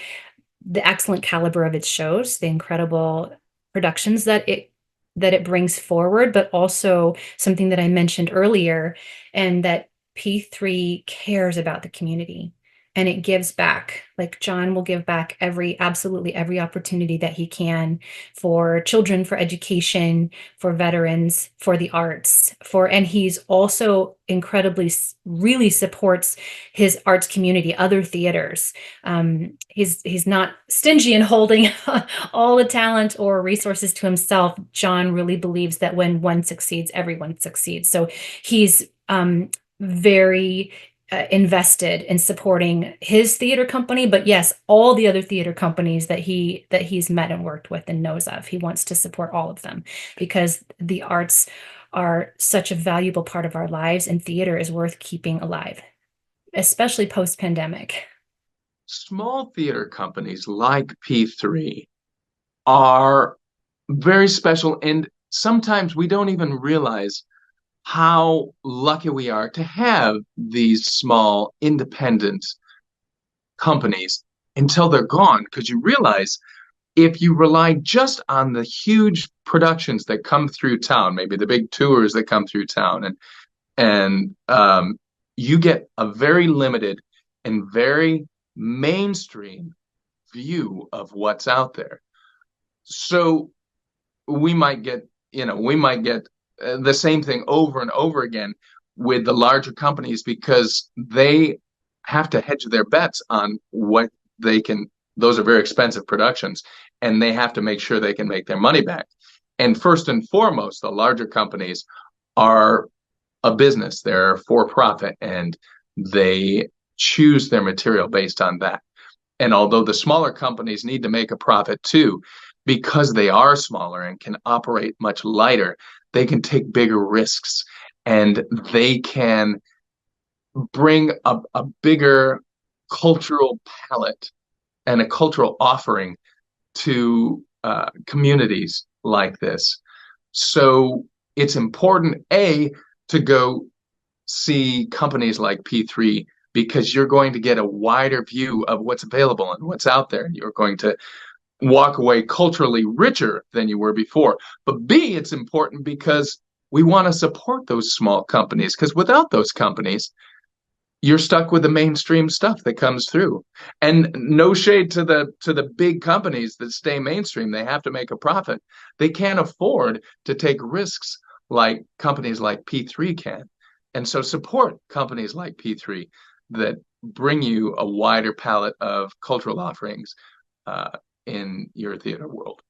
the excellent caliber of its shows, the incredible productions that it brings forward, but also something that I mentioned earlier, and that P3 cares about the community. and it gives back. Like John will give back absolutely every opportunity that he can for children, for education, for veterans, for the arts, and he's also incredibly really supports his arts community, other theaters. He's not stingy in holding all the talent or resources to himself. John really believes that when one succeeds, everyone succeeds. So he's very invested in supporting his theater company, but yes, all the other theater companies that he's met and worked with and knows of. He wants to support all of them because the arts are such a valuable part of our lives, and theater is worth keeping alive, especially post-pandemic. Small theater companies like P3 are very special, and sometimes we don't even realize how lucky we are to have these small independent companies until they're gone, because you realize if you rely just on the huge productions that come through town, maybe the big tours that come through town, and you get a very limited and very mainstream view of what's out there. So we might get the same thing over and over again with the larger companies, because they have to hedge their bets on what they can. Those are very expensive productions, and they have to make sure they can make their money back. And first and foremost, the larger companies are a business. They're for profit, and they choose their material based on that. And although the smaller companies need to make a profit too, because they are smaller and can operate much lighter, they can take bigger risks, and they can bring a bigger cultural palette and a cultural offering to communities like this. So it's important, A, to go see companies like P3, because you're going to get a wider view of what's available and what's out there. You're going to walk away culturally richer than you were before. But B, it's important because we want to support those small companies, because without those companies, you're stuck with the mainstream stuff that comes through. And no shade to the big companies that stay mainstream. They have to make a profit. They can't afford to take risks like companies like P3 can. And so support companies like P3 that bring you a wider palette of cultural offerings in your theater world.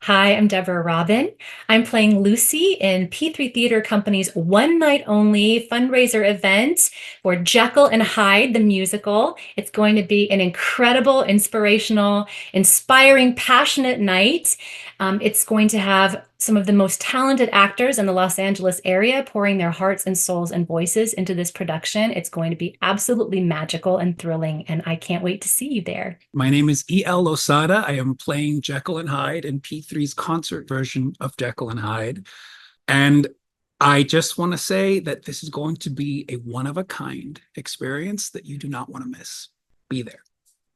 Hi, I'm Deborah Robin. I'm playing Lucy in P3 Theater Company's one-night-only fundraiser event for Jekyll Hyde, the musical. It's going to be an incredible, inspirational, inspiring, passionate night. It's going to have some of the most talented actors in the Los Angeles area pouring their hearts and souls and voices into this production. It's going to be absolutely magical and thrilling, and I can't wait to see you there. My name is E.L. Losada. I am playing Jekyll Hyde in P3's concert version of Jekyll Hyde. And I just want to say that this is going to be a one-of-a-kind experience that you do not want to miss. Be there.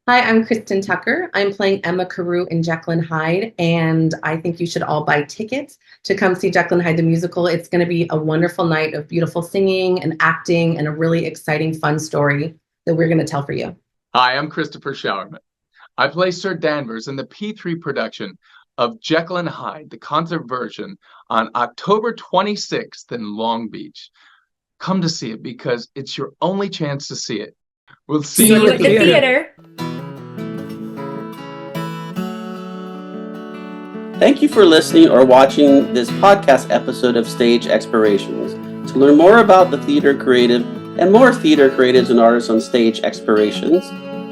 Hi, I'm Kristen Tucker. I'm playing Emma Carew in Jekyll Hyde, and I think you should all buy tickets to come see Jekyll Hyde the musical. It's going to be a wonderful night of beautiful singing and acting and a really exciting, fun story that we're going to tell for you. Hi, I'm Christopher Showerman. I play Sir Danvers in the P3 production of Jekyll Hyde, the concert version, on October 26th in Long Beach. Come to see it because it's your only chance to see it. We'll see you at the theater. Thank you for listening or watching this podcast episode of Stage Explorations. To learn more about the theater creative and more theater creatives and artists on Stage Explorations,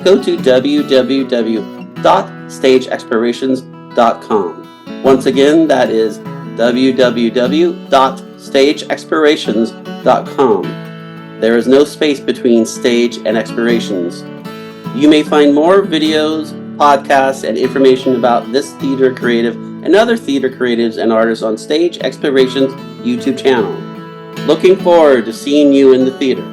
go to www.stageexplorations.com. Once again, that is www.stageexplorations.com. There is no space between stage and explorations. You may find more videos, podcasts, and information about this theater creative and other theater creatives and artists on Stage Explorations YouTube channel. Looking forward to seeing you in the theater.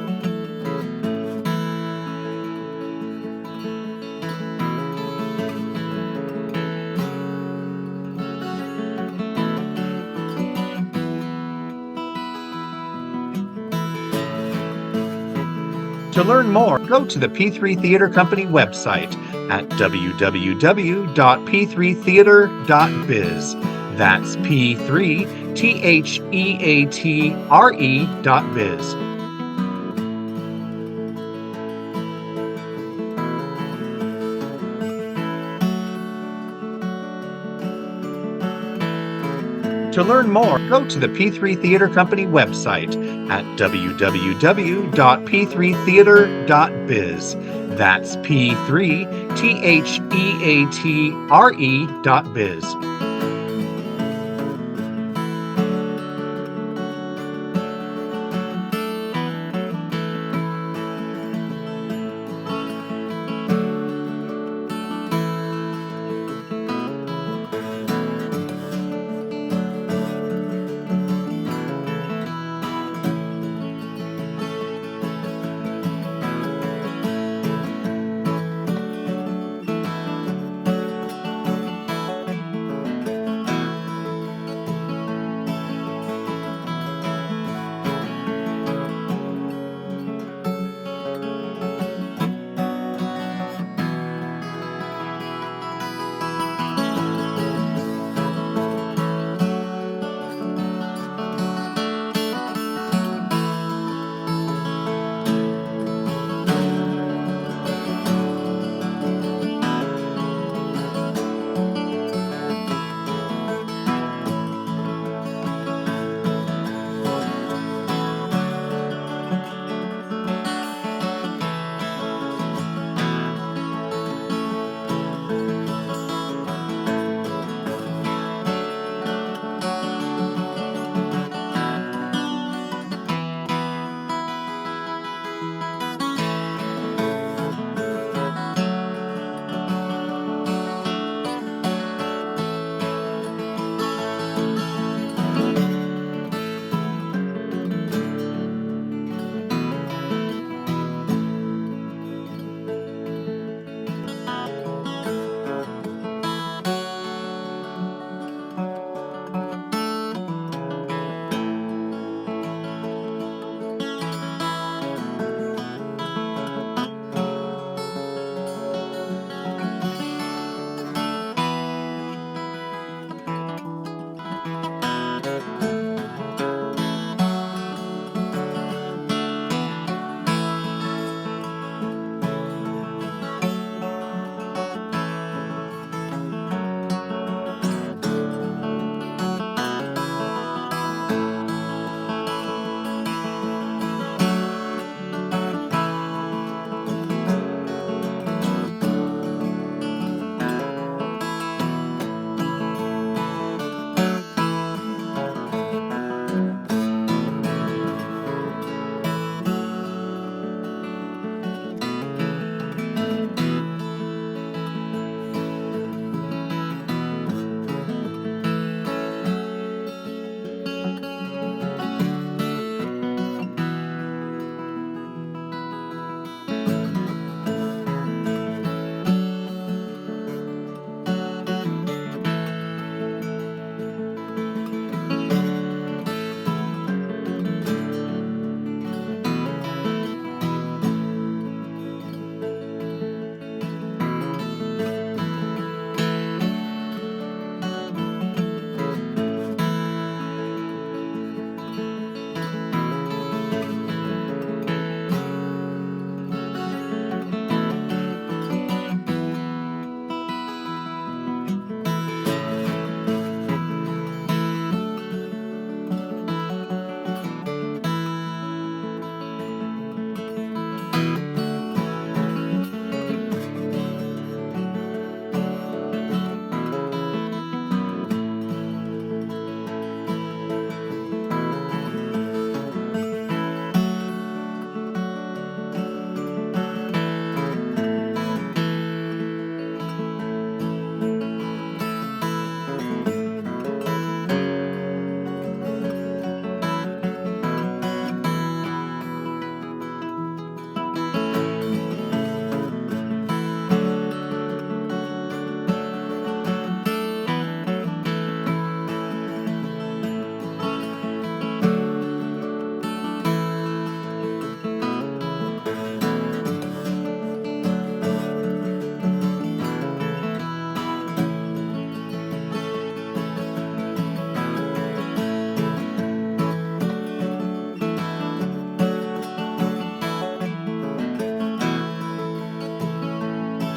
To learn more, go to the P3 Theater Company website at www.p3theater.biz. That's P3THEATRE.biz. To learn more, go to the P3 Theater Company website at www.p3theater.biz. That's P3THEATRE.biz.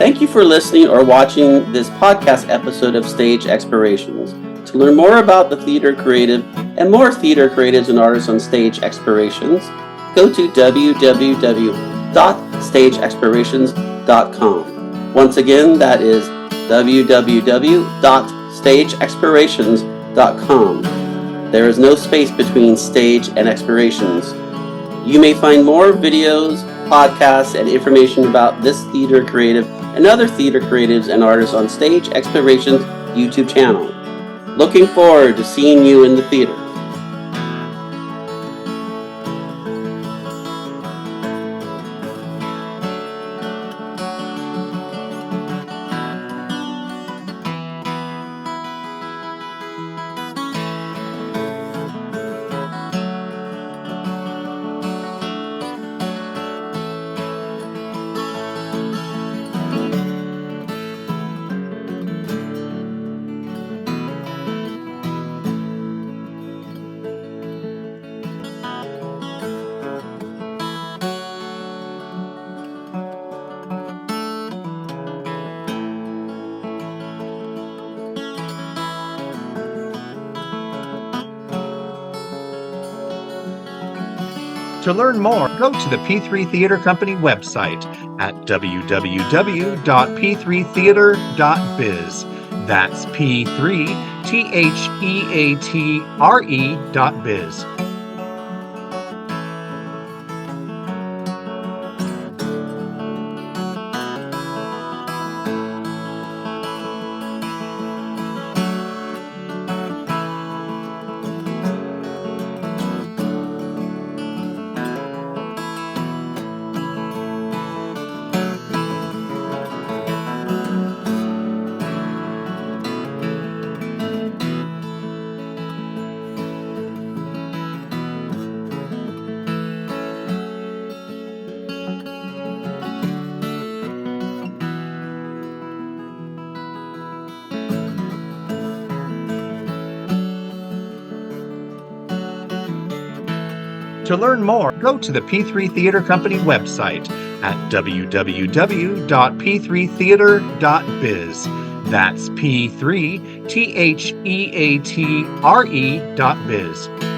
Thank you for listening or watching this podcast episode of Stage Explorations. To learn more about the theater creative and more theater creatives and artists on Stage Explorations, go to www.stageexplorations.com. Once again, that is www.stageexplorations.com. There is no space between stage and explorations. You may find more videos, podcasts, and information about this theater creative and other theater creatives and artists on Stage Explorations YouTube channel. Looking forward to seeing you in the theater. To learn more, go to the P3 Theater Company website at www.p3theater.biz. That's P3THEATRE.biz. To learn more, go to the P3 Theater Company website at www.p3theater.biz. That's P3THEATRE.biz.